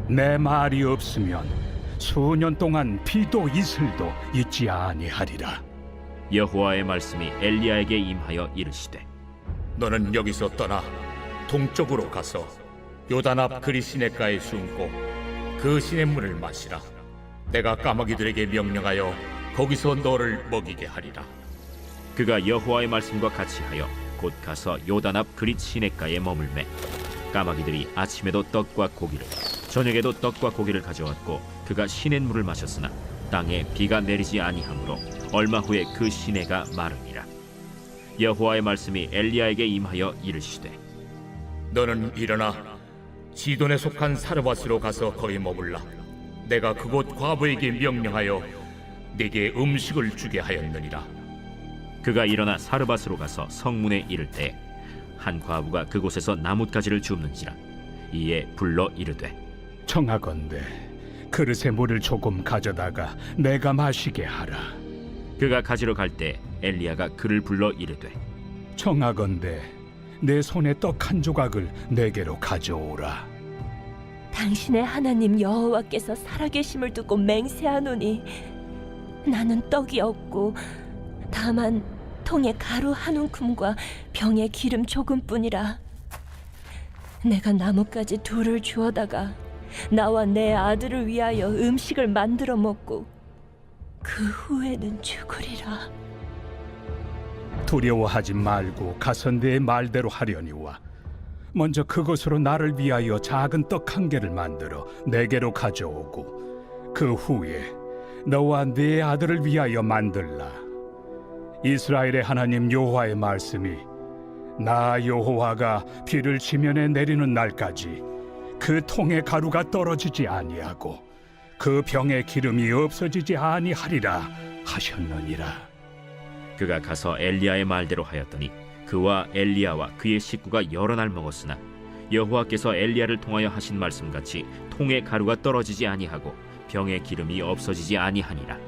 내 말이 없으면 수년 동안 비도 이슬도 있지 아니하리라. 여호와의 말씀이 엘리야에게 임하여 이르시되 너는 여기서 떠나 동쪽으로 가서 요단 앞 그리 시냇가에 숨고 그 시냇물을 마시라. 내가 까마귀들에게 명령하여 거기서 너를 먹이게 하리라. 그가 여호와의 말씀과 같이 하여 곧 가서 요단 앞 그릿 시냇가에 머물매 까마귀들이 아침에도 떡과 고기를 저녁에도 떡과 고기를 가져왔고 그가 시냇물을 마셨으나 땅에 비가 내리지 아니하므로 얼마 후에 그 시내가 마르니라. 여호와의 말씀이 엘리야에게 임하여 이르시되 너는 일어나 시돈에 속한 사르밧으로 가서 거기 머물라. 내가 그곳 과부에게 명령하여 네게 음식을 주게 하였느니라. 그가 일어나 사르밧으로 가서 성문에 이를 때 한 과부가 그곳에서 나뭇가지를 줍는지라. 이에 불러 이르되 청하건대 그릇에 물을 조금 가져다가 내가 마시게 하라. 그가 가지러 갈 때 엘리야가 그를 불러 이르되 청하건대 내 손에 떡 한 조각을 내게로 가져오라. 당신의 하나님 여호와께서 살아계심을 두고 맹세하노니 나는 떡이 없고 다만 통에 가루 한 움큼과 병에 기름 조금뿐이라. 내가 나뭇가지 2를 주워다가 나와 내 아들을 위하여 음식을 만들어 먹고 그 후에는 죽으리라. 두려워하지 말고 가서 내 말대로 하려니와 먼저 그것으로 나를 위하여 작은 떡 1개를 만들어 내게로 가져오고 그 후에 너와 네 아들을 위하여 만들라. 이스라엘의 하나님 여호와의 말씀이 나 여호와가 비를 지면에 내리는 날까지 그 통의 가루가 떨어지지 아니하고 그 병의 기름이 없어지지 아니하리라 하셨느니라. 그가 가서 엘리야의 말대로 하였더니 그와 엘리야와 그의 식구가 여러 날 먹었으나 여호와께서 엘리야를 통하여 하신 말씀같이 통의 가루가 떨어지지 아니하고 병의 기름이 없어지지 아니하니라.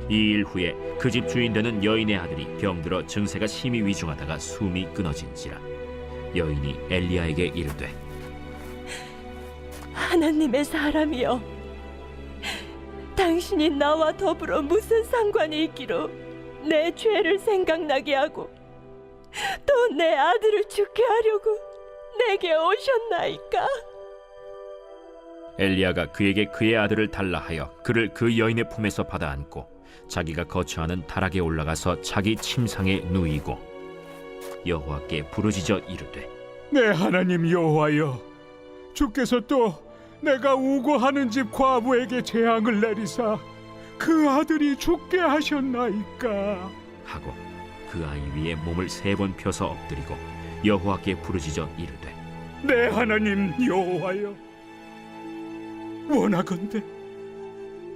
이 일 후에 그 집 주인 되는 여인의 아들이 병들어 증세가 심히 위중하다가 숨이 끊어진지라. 여인이 엘리야에게 이르되 하나님의 사람이여, 당신이 나와 더불어 무슨 상관이 있기로 내 죄를 생각나게 하고 또 내 아들을 죽게 하려고 내게 오셨나이까? 엘리야가 그에게 그의 아들을 달라 하여 그를 그 여인의 품에서 받아 안고 자기가 거처하는 다락에 올라가서 자기 침상에 누이고 여호와께 부르짖어 이르되 내 하나님 여호와여, 주께서 또 내가 우고하는 집 과부에게 재앙을 내리사 그 아들이 죽게 하셨나이까. 하고 그 아이 위에 몸을 3번 펴서 엎드리고 여호와께 부르짖어 이르되 내 하나님 여호와여, 원하건대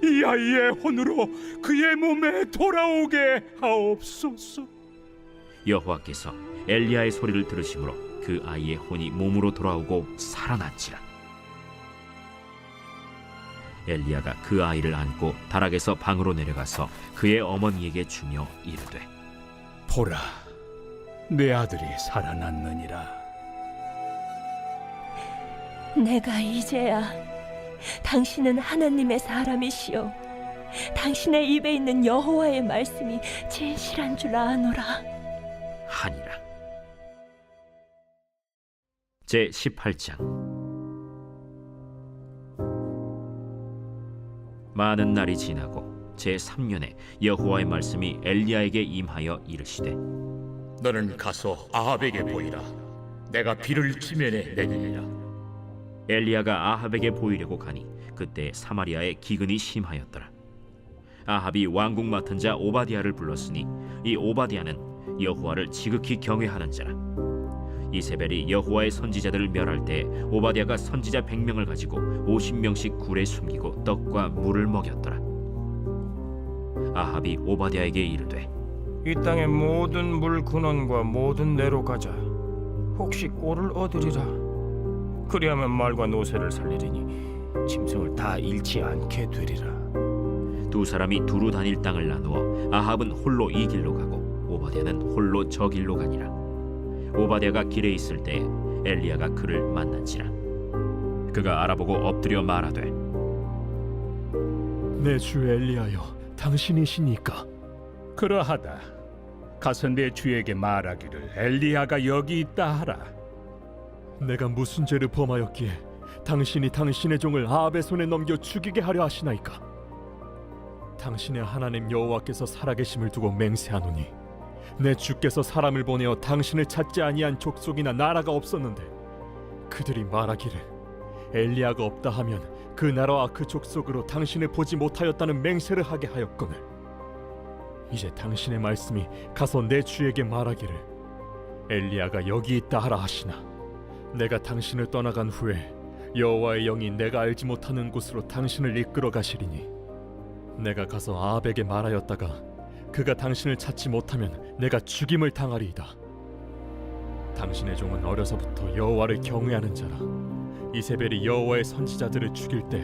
이 아이의 혼으로 그의 몸에 돌아오게 하옵소서. 여호와께서 엘리야의 소리를 들으심으로 그 아이의 혼이 몸으로 돌아오고 살아난지라. 엘리야가 그 아이를 안고 다락에서 방으로 내려가서 그의 어머니에게 주며 이르되 보라, 내 아들이 살아났느니라. 내가 이제야 당신은 하나님의 사람이시오 당신의 입에 있는 여호와의 말씀이 진실한 줄 아노라 하니라. 제 18장. 많은 날이 지나고 제 3년에 여호와의 말씀이 엘리야에게 임하여 이르시되 너는 가서 아합에게 보이라. 내가 비를 지면에 내리리라. 엘리야가 아합에게 보이려고 가니 그때 사마리아에 기근이 심하였더라. 아합이 왕궁 맡은 자 오바디아를 불렀으니 이 오바디아는 여호와를 지극히 경외하는 자라. 이세벨이 여호와의 선지자들을 멸할 때 오바디아가 선지자 100명을 가지고 50명씩 굴에 숨기고 떡과 물을 먹였더라. 아합이 오바디아에게 이르되 이 땅의 모든 물 근원과 모든 내로 가자. 혹시 꼴을 얻으리라. 그리하면 말과 노새를 살리리니 짐승을 다 잃지 않게 되리라. 두 사람이 두루 다닐 땅을 나누어 아합은 홀로 이 길로 가고 오바디아는 홀로 저 길로 가니라. 오바디아가 길에 있을 때 엘리야가 그를 만난지라. 그가 알아보고 엎드려 말하되 내 주 엘리야여, 당신이시니까? 그러하다. 가서 내 주에게 말하기를 엘리야가 여기 있다 하라. 내가 무슨 죄를 범하였기에 당신이 당신의 종을 아합의 손에 넘겨 죽이게 하려 하시나이까? 당신의 하나님 여호와께서 살아계심을 두고 맹세하노니 내 주께서 사람을 보내어 당신을 찾지 아니한 족속이나 나라가 없었는데 그들이 말하기를 엘리야가 없다 하면 그 나라와 그 족속으로 당신을 보지 못하였다는 맹세를 하게 하였거늘 이제 당신의 말씀이 가서 내 주에게 말하기를 엘리야가 여기 있다 하라 하시나 내가 당신을 떠나간 후에 여호와의 영이 내가 알지 못하는 곳으로 당신을 이끌어 가시리니 내가 가서 아합에게 말하였다가 그가 당신을 찾지 못하면 내가 죽임을 당하리이다. 당신의 종은 어려서부터 여호와를 경외하는 자라. 이세벨이 여호와의 선지자들을 죽일 때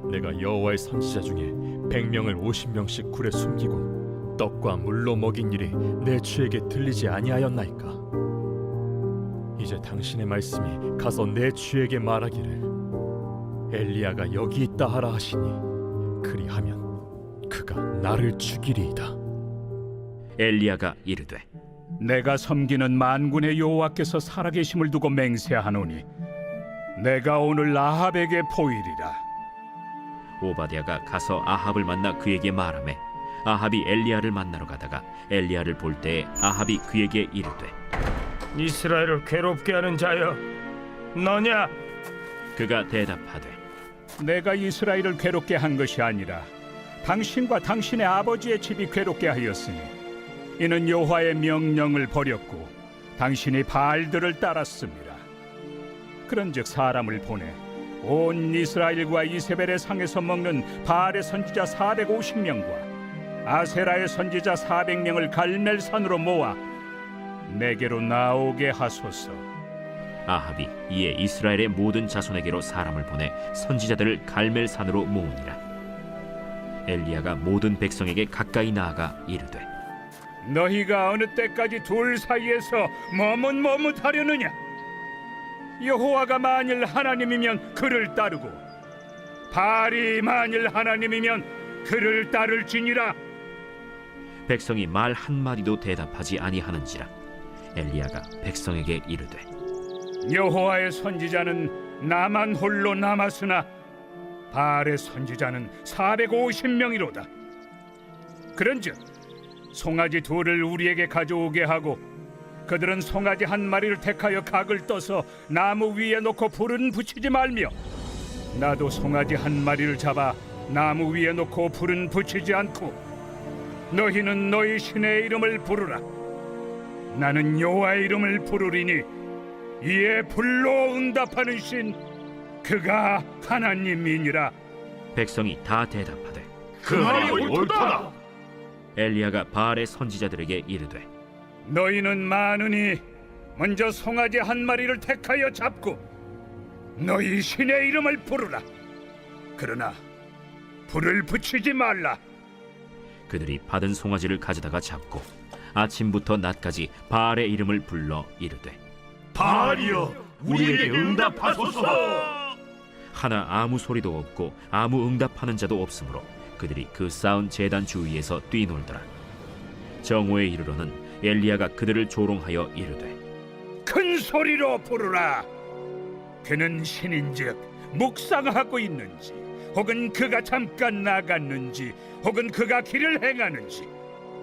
내가 여호와의 선지자 중에 100명을 50명씩 굴에 숨기고 떡과 물로 먹인 일이 내 주에게 들리지 아니하였나이까? 이제 당신의 말씀이 가서 내 주에게 말하기를 엘리야가 여기 있다 하라 하시니 그리하면 그가 나를 죽이리이다. 엘리야가 이르되 내가 섬기는 만군의 여호와께서 살아계심을 두고 맹세하노니 내가 오늘 아합에게 보이리라. 오바디아가 가서 아합을 만나 그에게 말하매 아합이 엘리야를 만나러 가다가 엘리야를 볼 때에 아합이 그에게 이르되 이스라엘을 괴롭게 하는 자여, 너냐? 그가 대답하되 내가 이스라엘을 괴롭게 한 것이 아니라 당신과 당신의 아버지의 집이 괴롭게 하였으니 이는 여호와의 명령을 버렸고 당신이 바알들을 따랐습니다. 그런즉 사람을 보내 온 이스라엘과 이세벨의 상에서 먹는 바알의 선지자 450명과 아세라의 선지자 400명을 갈멜산으로 모아 내게로 나오게 하소서. 아합이 이에 이스라엘의 모든 자손에게로 사람을 보내 선지자들을 갈멜산으로 모으니라. 엘리야가 모든 백성에게 가까이 나아가 이르되 너희가 어느 때까지 둘 사이에서 머뭇머뭇하려느냐? 여호와가 만일 하나님이면 그를 따르고 바알이 만일 하나님이면 그를 따를지니라. 백성이 말 한마디도 대답하지 아니하는지라. 엘리야가 백성에게 이르되 여호와의 선지자는 나만 홀로 남았으나 바알의 선지자는 450명이로다. 그런즉 송아지 둘을 우리에게 가져오게 하고 그들은 송아지 한 마리를 택하여 각을 떠서 나무 위에 놓고 불은 붙이지 말며 나도 송아지 한 마리를 잡아 나무 위에 놓고 불은 붙이지 않고 너희는 너희 신의 이름을 부르라. 나는 여호와의 이름을 부르리니 이에 불로 응답하는 신 그가 하나님이니라. 백성이 다 대답하되 그 말이 옳도다. 엘리야가 바알의 선지자들에게 이르되 너희는 많으니 먼저 송아지 한 마리를 택하여 잡고 너희 신의 이름을 부르라. 그러나 불을 붙이지 말라. 그들이 받은 송아지를 가져다가 잡고 아침부터 낮까지 바알의 이름을 불러 이르되 바알이여, 우리에게 응답하소서. 하나 아무 소리도 없고 아무 응답하는 자도 없으므로 그들이 그 쌓은 제단 주위에서 뛰놀더라. 정오에 이르러는 엘리야가 그들을 조롱하여 이르되 큰 소리로 부르라. 그는 신인즉 묵상하고 있는지 혹은 그가 잠깐 나갔는지 혹은 그가 길을 행하는지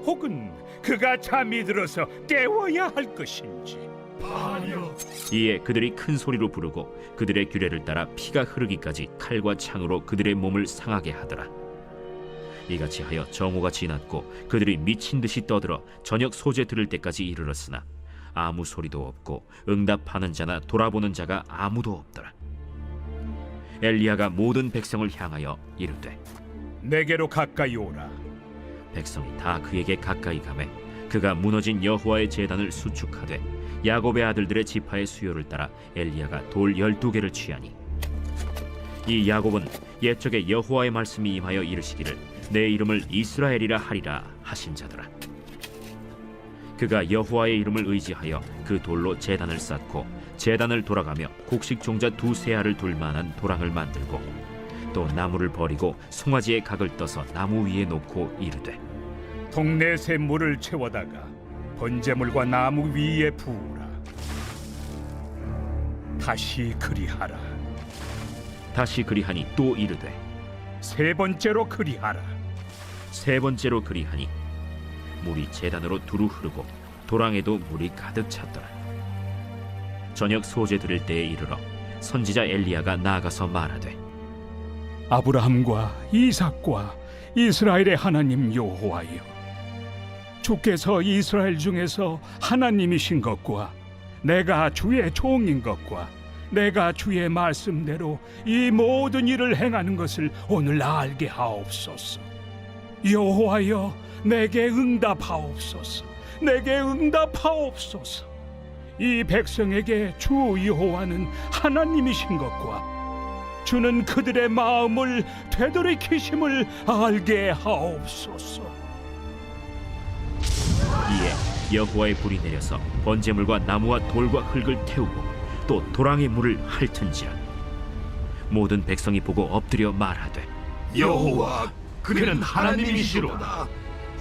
혹은 그가 잠이 들어서 깨워야 할 것인지. 이에 그들이 큰 소리로 부르고 그들의 규례를 따라 피가 흐르기까지 칼과 창으로 그들의 몸을 상하게 하더라. 이같이 하여 정오가 지났고 그들이 미친 듯이 떠들어 저녁 소재 들을 때까지 이르렀으나 아무 소리도 없고 응답하는 자나 돌아보는 자가 아무도 없더라. 엘리야가 모든 백성을 향하여 이르되 내게로 가까이 오라. 백성이 다 그에게 가까이 가매 그가 무너진 여호와의 제단을 수축하되 야곱의 아들들의 지파의 수요를 따라 엘리야가 돌 12개를 취하니 이 야곱은 옛적에 여호와의 말씀이 임하여 이르시기를 내 이름을 이스라엘이라 하리라 하신 자더라. 그가 여호와의 이름을 의지하여 그 돌로 제단을 쌓고 제단을 돌아가며 곡식 종자 2-3 알을 둘 만한 도랑을 만들고 또 나무를 버리고 송아지의 각을 떠서 나무 위에 놓고 이르되 동네 새 물을 채워다가 번제물과 나무 위에 부으라. 다시 그리하라. 다시 그리하니 또 이르되 세 번째로 그리하라. 세 번째로 그리하니 물이 제단으로 두루 흐르고 도랑에도 물이 가득 찼더라. 저녁 소재 들을 때에 이르러 선지자 엘리야가 나아가서 말하되 아브라함과 이삭과 이스라엘의 하나님 여호와여, 주께서 이스라엘 중에서 하나님이신 것과 내가 주의 종인 것과 내가 주의 말씀대로 이 모든 일을 행하는 것을 오늘 알게 하옵소서. 여호와여, 내게 응답하옵소서. 내게 응답하옵소서. 이 백성에게 주 여호와는 하나님이신 것과 주는 그들의 마음을 되돌이키심을 알게 하옵소서. 이에 여호와의 불이 내려서 번제물과 나무와 돌과 흙을 태우고 또 도랑의 물을 핥은지라. 모든 백성이 보고 엎드려 말하되 여호와, 그는 하나님이시로다.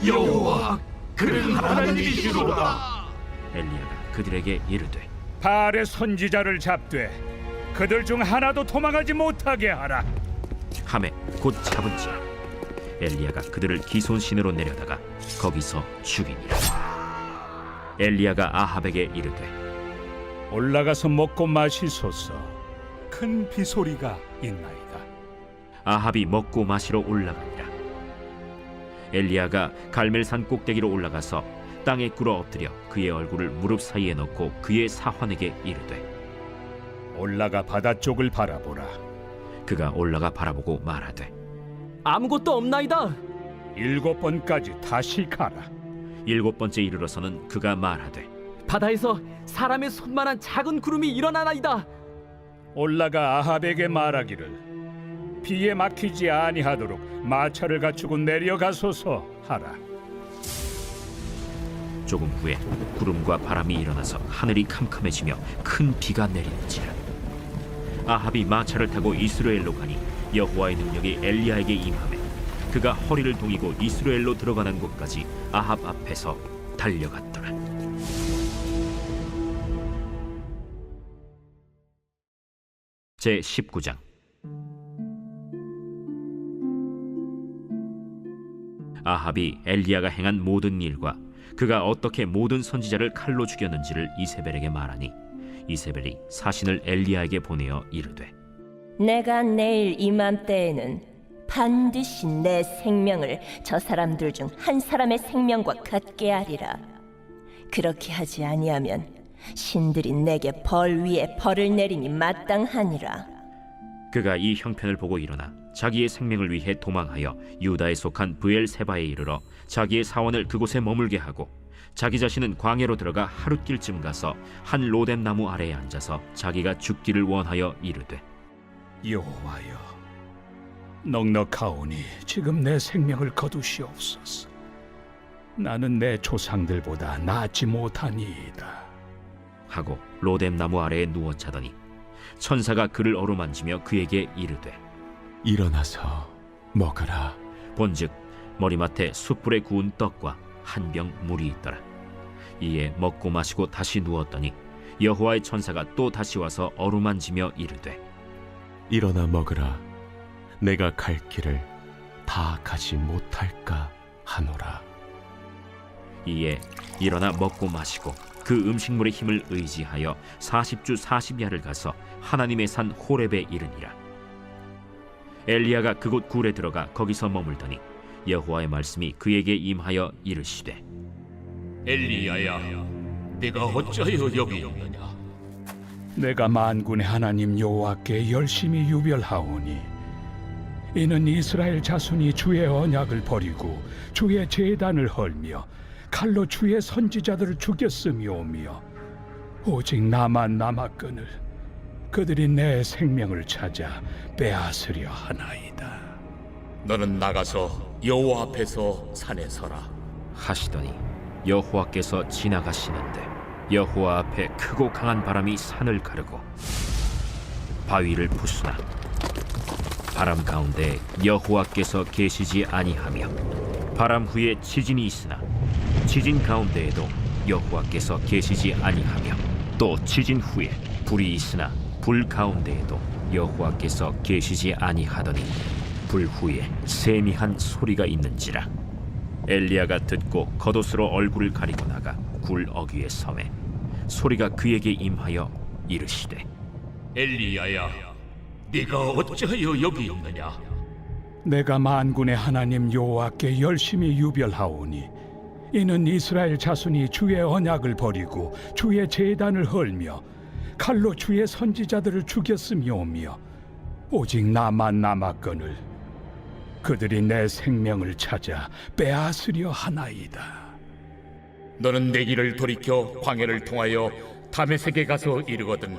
여호와, 그는 하나님이시로다. 엘리야가 그들에게 이르되 바알의 선지자를 잡되 그들 중 하나도 도망하지 못하게 하라. 하매 곧 잡은지라. 엘리야가 그들을 기손신으로 내려다가 거기서 죽이니라. 엘리야가 아합에게 이르되 올라가서 먹고 마시소서. 큰 비소리가 있나이다. 아합이 먹고 마시러 올라가니라. 엘리야가 갈멜산 꼭대기로 올라가서 땅에 꿇어 엎드려 그의 얼굴을 무릎 사이에 넣고 그의 사환에게 이르되 올라가 바다 쪽을 바라보라. 그가 올라가 바라보고 말하되 아무것도 없나이다. 7번까지 다시 가라. 7번째 이르러서는 그가 말하되 바다에서 사람의 손만한 작은 구름이 일어나나이다. 올라가 아합에게 말하기를 비에 막히지 아니하도록 마차를 갖추고 내려가소서 하라. 조금 후에 구름과 바람이 일어나서 하늘이 캄캄해지며 큰 비가 내리는지라. 아합이 마차를 타고 이스라엘로 가니 여호와의 능력이 엘리야에게 임하매 그가 허리를 동이고 이스라엘로 들어가는 곳까지 아합 앞에서 달려갔더라. 제 19장. 아합이 엘리야가 행한 모든 일과 그가 어떻게 모든 선지자를 칼로 죽였는지를 이세벨에게 말하니 이세벨이 사신을 엘리야에게 보내어 이르되 내가 내일 이맘때에는 반드시 내 생명을 저 사람들 중 한 사람의 생명과 같게 하리라. 그렇게 하지 아니하면 신들이 내게 벌 위에 벌을 내리니 마땅하니라. 그가 이 형편을 보고 일어나 자기의 생명을 위해 도망하여 유다에 속한 브엘세바에 이르러 자기의 사원을 그곳에 머물게 하고 자기 자신은 광야로 들어가 하룻길쯤 가서 한 로뎀 나무 아래에 앉아서 자기가 죽기를 원하여 이르되 여호와여, 넉넉하오니 지금 내 생명을 거두시옵소서. 나는 내 조상들보다 낫지 못하니이다. 하고 로뎀 나무 아래에 누워 자더니 천사가 그를 어루만지며 그에게 이르되 일어나서 먹으라. 본즉 머리맡에 숯불에 구운 떡과 한 병 물이 있더라. 이에 먹고 마시고 다시 누웠더니 여호와의 천사가 또 다시 와서 어루만지며 이르되 일어나 먹으라. 내가 갈 길을 다 가지 못할까 하노라. 이에 일어나 먹고 마시고 그 음식물의 힘을 의지하여 40주 40야를 가서 하나님의 산 호렙에 이르니라. 엘리야가 그곳 굴에 들어가 거기서 머물더니 여호와의 말씀이 그에게 임하여 이르시되 엘리야야, 네가 어찌하여 여기 있느냐? 내가 만군의 하나님 여호와께 열심히 유별하오니 이는 이스라엘 자손이 주의 언약을 버리고 주의 제단을 헐며 칼로 주의 선지자들을 죽였음이오며 오직 나만 남았거늘 그들이 내 생명을 찾아 빼앗으려 하나이다. 너는 나가서 여호와 앞에서 산에 서라. 하시더니 여호와께서 지나가시는데 여호와 앞에 크고 강한 바람이 산을 가르고 바위를 부수나 바람 가운데 여호와께서 계시지 아니하며 바람 후에 지진이 있으나 지진 가운데에도 여호와께서 계시지 아니하며 또 지진 후에 불이 있으나 불 가운데에도 여호와께서 계시지 아니하더니 불 후에 세미한 소리가 있는지라. 엘리야가 듣고 겉옷으로 얼굴을 가리고 나가 굴 어귀에 서매 소리가 그에게 임하여 이르시되 엘리야야, 네가 어찌하여 여기 있느냐? 내가 만군의 하나님 여호와께 열심히 유별하오니 이는 이스라엘 자손이 주의 언약을 버리고 주의 제단을 헐며 칼로 주의 선지자들을 죽였음이오며 오직 나만 남았거늘 그들이 내 생명을 찾아 빼앗으려 하나이다. 너는 내 길을 돌이켜 광야를 통하여 다메섹에 가서 이르거든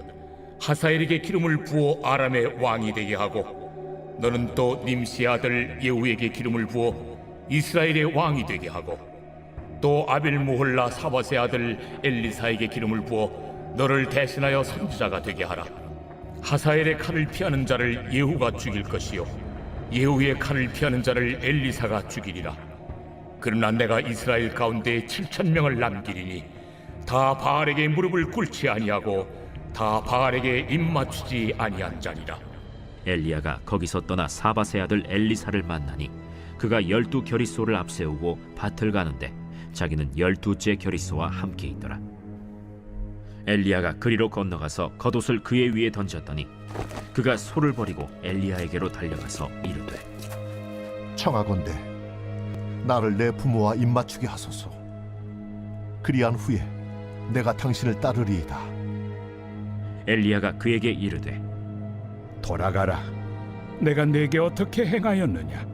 하사엘에게 기름을 부어 아람의 왕이 되게 하고 너는 또 님시의 아들 예후에게 기름을 부어 이스라엘의 왕이 되게 하고 또 아벨무홀라 사밧의 아들 엘리사에게 기름을 부어 너를 대신하여 선지자가 되게 하라. 하사엘의 칼을 피하는 자를 예후가 죽일 것이요 예후의 칼을 피하는 자를 엘리사가 죽이리라. 그러나 내가 이스라엘 가운데 7,000명을 남기리니 다 바알에게 무릎을 꿇지 아니하고 다 바알에게 입맞추지 아니한 자리라. 엘리야가 거기서 떠나 사밧의 아들 엘리사를 만나니 그가 12 겨리소를 앞세우고 밭을 가는데 자기는 12째 겨리소와 함께 있더라. 엘리야가 그리로 건너가서 겉옷을 그의 위에 던졌더니 그가 소를 버리고 엘리야에게로 달려가서 이르되 청하건대 나를 내 부모와 입맞추게 하소서. 그리한 후에 내가 당신을 따르리이다. 엘리야가 그에게 이르되 돌아가라. 내가 네게 어떻게 행하였느냐?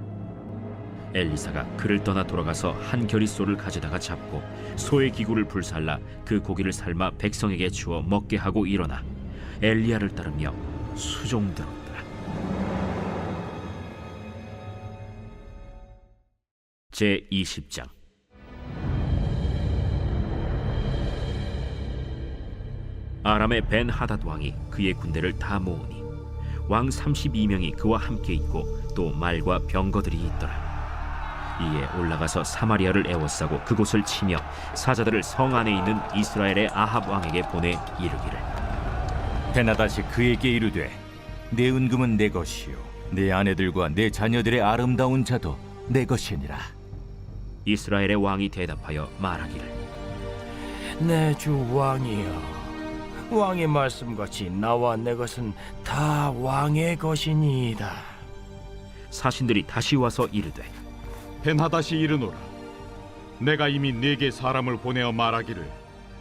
엘리사가 그를 떠나 돌아가서 한 겨리소를 가져다가 잡고 소의 기구를 불살라 그 고기를 삶아 백성에게 주어 먹게 하고 일어나 엘리야를 따르며 수종들었더라. 제20장. 아람의 벤 하닷 왕이 그의 군대를 다 모으니 왕 32명이 그와 함께 있고 또 말과 병거들이 있더라. 이에 올라가서 사마리아를 에워싸고 그곳을 치며 사자들을 성 안에 있는 이스라엘의 아합 왕에게 보내 이르기를 베나다시 그에게 이르되 내 은금은 내 것이요 내 아내들과 내 자녀들의 아름다운 자도 내 것이니라. 이스라엘의 왕이 대답하여 말하기를 내 주 왕이여, 왕의 말씀같이 나와 내 것은 다 왕의 것이니이다. 사신들이 다시 와서 이르되 벤하닷이 이르노라. 내가 이미 네게 사람을 보내어 말하기를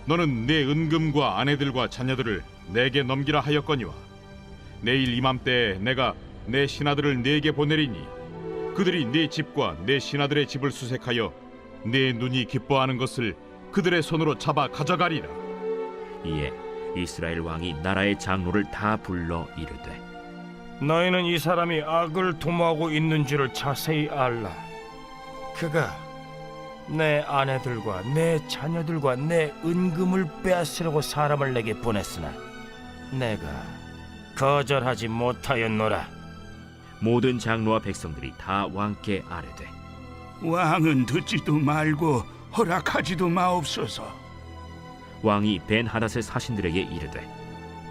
너는 네 은금과 아내들과 자녀들을 내게 넘기라 하였거니와 내일 이맘때에 내가 내 신하들을 네게 보내리니 그들이 네 집과 내 신하들의 집을 수색하여 네 눈이 기뻐하는 것을 그들의 손으로 잡아 가져가리라. 이에 이스라엘 왕이 나라의 장로를 다 불러 이르되 너희는 이 사람이 악을 도모하고 있는 줄을 자세히 알라. 그가 내 아내들과 내 자녀들과 내 은금을 빼앗으려고 사람을 내게 보냈으나 내가 거절하지 못하였노라. 모든 장로와 백성들이 다 왕께 아뢰되 왕은 듣지도 말고 허락하지도 마옵소서. 왕이 벤하닷의 사신들에게 이르되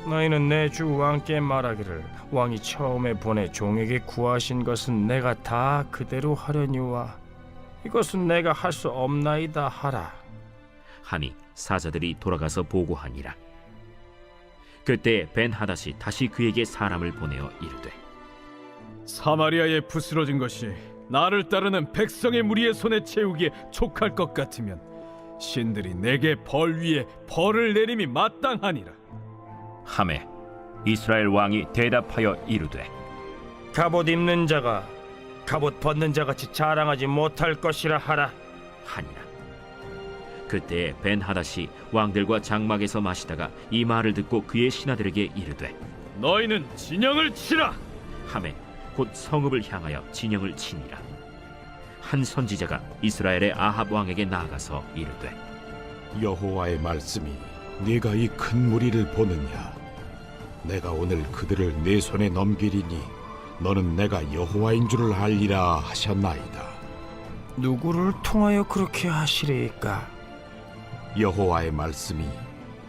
너희는 내 주 왕께 말하기를 왕이 처음에 보내 종에게 구하신 것은 내가 다 그대로 하려니와 이것은 내가 할 수 없나이다 하라. 하니 사자들이 돌아가서 보고하니라. 그때 벤하닷이 다시 그에게 사람을 보내어 이르되 사마리아에 부스러진 것이 나를 따르는 백성의 무리의 손에 채우기에 촉할 것 같으면 신들이 내게 벌 위에 벌을 내림이 마땅하니라. 하매 이스라엘 왕이 대답하여 이르되 갑옷 입는 자가 갑옷 벗는 자 같이 자랑하지 못할 것이라 하라 하니라. 그때 벤하닷이 왕들과 장막에서 마시다가 이 말을 듣고 그의 신하들에게 이르되 너희는 진영을 치라. 하매 곧 성읍을 향하여 진영을 치니라. 한 선지자가 이스라엘의 아합 왕에게 나아가서 이르되 여호와의 말씀이 네가 이 큰 무리를 보느냐? 내가 오늘 그들을 내 손에 넘기리니 너는 내가 여호와인 줄을 알리라 하셨나이다. 누구를 통하여 그렇게 하시리까? 여호와의 말씀이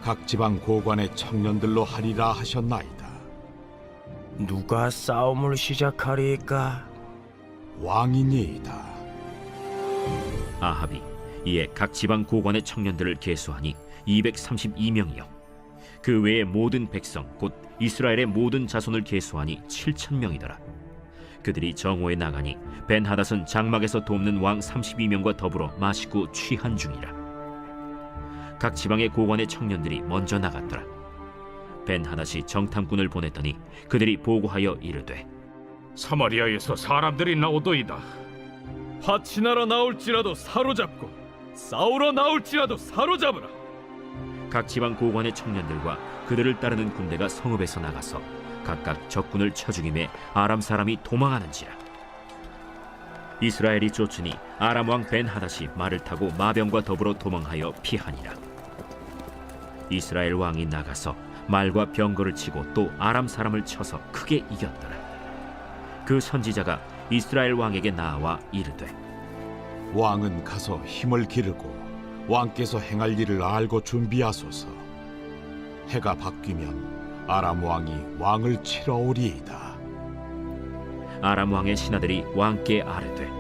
각 지방 고관의 청년들로 하리라 하셨나이다. 누가 싸움을 시작하리까? 왕이니이다. 아합이 이에 각 지방 고관의 청년들을 계수하니 232명이요 그 외의 모든 백성 곧 이스라엘의 모든 자손을 계수하니 7,000명이더라. 그들이 정오에 나가니 벤하닷은 장막에서 돕는 왕 32명과 더불어 마시고 취한 중이라. 각 지방의 고관의 청년들이 먼저 나갔더라. 벤하닷이 정탐꾼을 보냈더니 그들이 보고하여 이르되 사마리아에서 사람들이 나오도이다. 화친하러 나올지라도 사로잡고 싸우러 나올지라도 사로잡으라. 각 지방 고관의 청년들과 그들을 따르는 군대가 성읍에서 나가서 각각 적군을 쳐 죽임에 아람 사람이 도망하는지라. 이스라엘이 쫓으니 아람 왕 벤하닷이 말을 타고 마병과 더불어 도망하여 피하니라. 이스라엘 왕이 나가서 말과 병거를 치고 또 아람 사람을 쳐서 크게 이겼더라. 그 선지자가 이스라엘 왕에게 나와 이르되 왕은 가서 힘을 기르고 왕께서 행할 일을 알고 준비하소서. 해가 바뀌면 아람 왕이 왕을 치러 오리이다. 아람 왕의 신하들이 왕께 아뢰되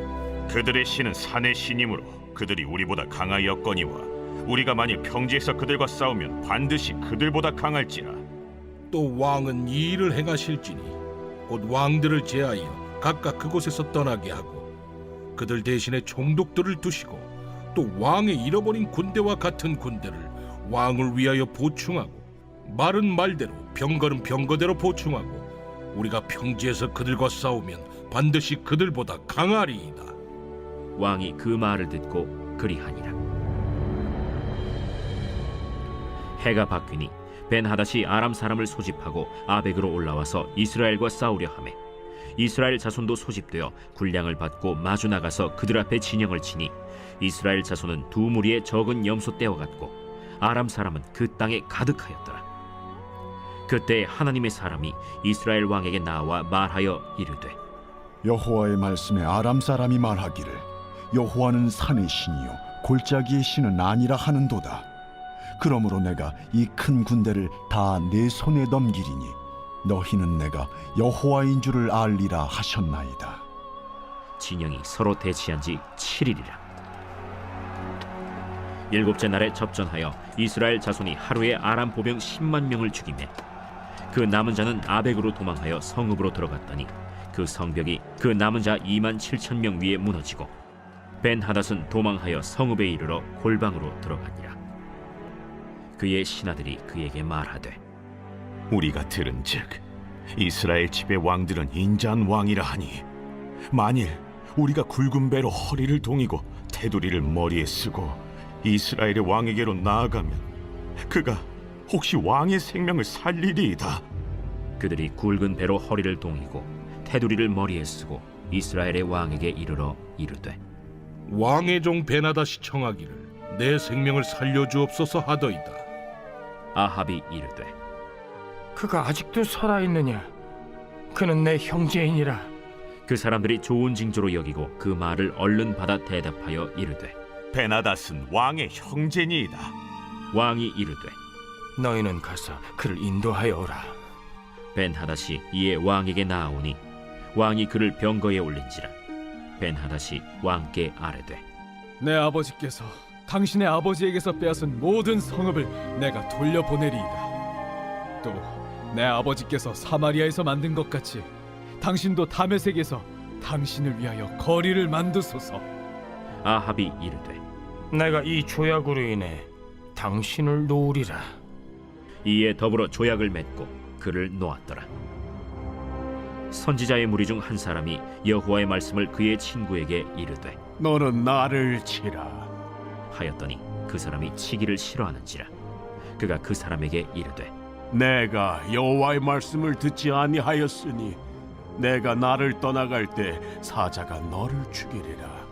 그들의 신은 산의 신이므로 그들이 우리보다 강하였거니와 우리가 만일 평지에서 그들과 싸우면 반드시 그들보다 강할지라. 또 왕은 이 일을 행하실지니 곧 왕들을 제하여 각각 그곳에서 떠나게 하고 그들 대신에 총독들을 두시고 또 왕의 잃어버린 군대와 같은 군대를 왕을 위하여 보충하고 말은 말대로 병거는 병거대로 보충하고 우리가 평지에서 그들과 싸우면 반드시 그들보다 강하리이다. 왕이 그 말을 듣고 그리하니라. 해가 바뀌니 벤하닷이 아람 사람을 소집하고 아벡으로 올라와서 이스라엘과 싸우려 하매 이스라엘 자손도 소집되어 군량을 받고 마주 나가서 그들 앞에 진영을 치니 이스라엘 자손은 두 무리의 적은 염소 떼와 같고 아람 사람은 그 땅에 가득하였더라. 그때 하나님의 사람이 이스라엘 왕에게 나와 말하여 이르되 여호와의 말씀에 아람 사람이 말하기를 여호와는 산의 신이요 골짜기의 신은 아니라 하는도다. 그러므로 내가 이 큰 군대를 다 내 손에 넘기리니 너희는 내가 여호와인 줄을 알리라 하셨나이다. 진영이 서로 대치한 지 7일이라. 일곱째 날에 접전하여 이스라엘 자손이 하루에 아람 보병 10만 명을 죽이매 그 남은 자는 아벡으로 도망하여 성읍으로 들어갔더니 그 성벽이 그 남은 자 2만 7천 명 위에 무너지고 벤하닷은 도망하여 성읍에 이르러 골방으로 들어가니라. 그의 신하들이 그에게 말하되 우리가 들은즉 이스라엘 집의 왕들은 인자한 왕이라 하니 만일 우리가 굵은 배로 허리를 동이고 테두리를 머리에 쓰고 이스라엘의 왕에게로 나아가면 그가 혹시 왕의 생명을 살리리이다. 그들이 굵은 배로 허리를 동이고 테두리를 머리에 쓰고 이스라엘의 왕에게 이르러 이르되 왕의 종 베나다시 청하기를 내 생명을 살려주옵소서 하더이다. 아합이 이르되 그가 아직도 살아있느냐? 그는 내 형제이니라. 그 사람들이 좋은 징조로 여기고 그 말을 얼른 받아 대답하여 이르되 베나닷은 왕의 형제니이다. 왕이 이르되 너희는 가서 그를 인도하여 오라. 벤하닷이 이에 왕에게 나아오니 왕이 그를 병거에 올린지라. 벤하닷이 왕께 아뢰되 내 아버지께서 당신의 아버지에게서 빼앗은 모든 성읍을 내가 돌려보내리이다. 또 내 아버지께서 사마리아에서 만든 것 같이 당신도 다메섹에서 당신을 위하여 거리를 만드소서. 아합이 이르되 내가 이 조약으로 인해 당신을 놓으리라. 이에 더불어 조약을 맺고 그를 놓았더라. 선지자의 무리 중 한 사람이 여호와의 말씀을 그의 친구에게 이르되 너는 나를 치라 하였더니 그 사람이 치기를 싫어하는지라. 그가 그 사람에게 이르되 내가 여호와의 말씀을 듣지 아니하였으니 내가 나를 떠나갈 때 사자가 너를 죽이리라.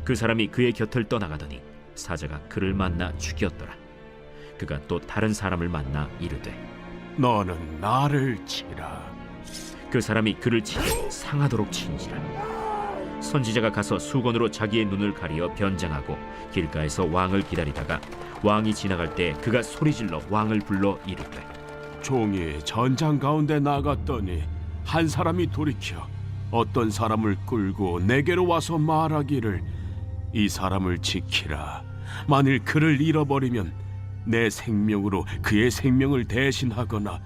그 사람이 그의 곁을 떠나가더니 사자가 그를 만나 죽였더라. 그가 또 다른 사람을 만나 이르되 너는 나를 치라. 그 사람이 그를 치고 상하도록 친지라. 선지자가 가서 수건으로 자기의 눈을 가리어 변장하고 길가에서 왕을 기다리다가 왕이 지나갈 때 그가 소리질러 왕을 불러 이르되 종이 전장 가운데 나갔더니 한 사람이 돌이켜 어떤 사람을 끌고 내게로 와서 말하기를 이 사람을 지키라. 만일 그를 잃어버리면 내 생명으로 그의 생명을 대신하거나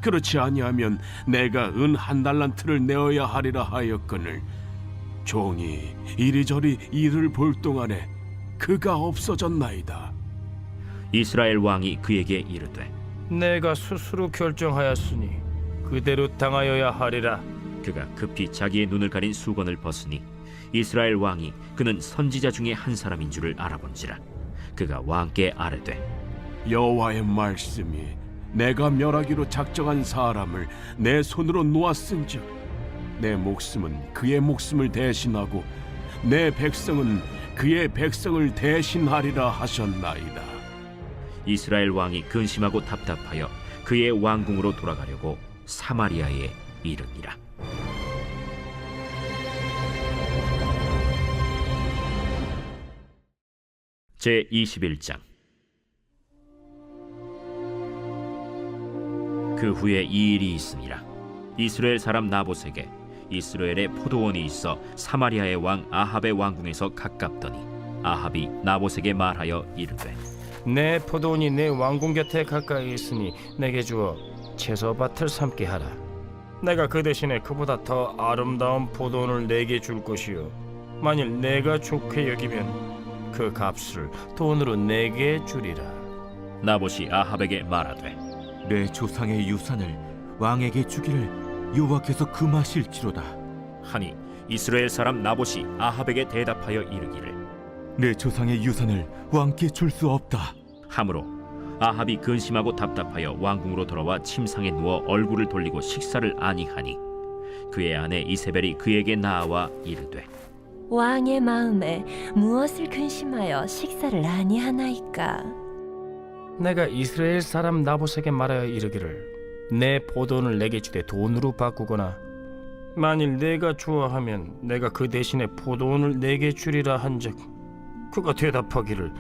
그렇지 아니하면 내가 은 1달란트를 내어야 하리라 하였거늘 종이 이리저리 이를 볼 동안에 그가 없어졌나이다. 이스라엘 왕이 그에게 이르되 내가 스스로 결정하였으니 그대로 당하여야 하리라. 그가 급히 자기의 눈을 가린 수건을 벗으니 이스라엘 왕이 그는 선지자 중에 한 사람인 줄을 알아본지라. 그가 왕께 아뢰되 여호와의 말씀이 내가 멸하기로 작정한 사람을 내 손으로 놓았은즉 내 목숨은 그의 목숨을 대신하고 내 백성은 그의 백성을 대신하리라 하셨나이다. 이스라엘 왕이 근심하고 답답하여 그의 왕궁으로 돌아가려고 사마리아에 이르니라. 제 21장. 그 후에 이 일이 있으니라. 이스라엘 사람 나봇에게 이스라엘에 포도원이 있어 사마리아의 왕 아합의 왕궁에서 가깝더니 아합이 나봇에게 말하여 이르되 내 포도원이 내 왕궁 곁에 가까이 있으니 내게 주어 채소밭을 삼게 하라. 내가 그 대신에 그보다 더 아름다운 포도원을 내게 줄 것이요 만일 내가 좋게 여기면 그 값을 돈으로 내게 주리라. 나봇이 아합에게 말하되 내 조상의 유산을 왕에게 주기를 여호와께서 금하실지로다 하니 이스라엘 사람 나봇이 아합에게 대답하여 이르기를 내 조상의 유산을 왕께 줄 수 없다 하므로 아합이 근심하고 답답하여 왕궁으로 돌아와 침상에 누워 얼굴을 돌리고 식사를 아니하니 그의 아내 이세벨이 그에게 나아와 이르되 왕의 마음에 무엇을 근심하여 식사를 아니하나이까? 내가 이스라엘 사람 나봇에게 말하여 이르기를 내 포도원을 내게 주되 돈으로 바꾸거나 만일 내가 좋아하면 내가 그 대신에 포도원을 내게 주리라 한즉 그가 대답하기를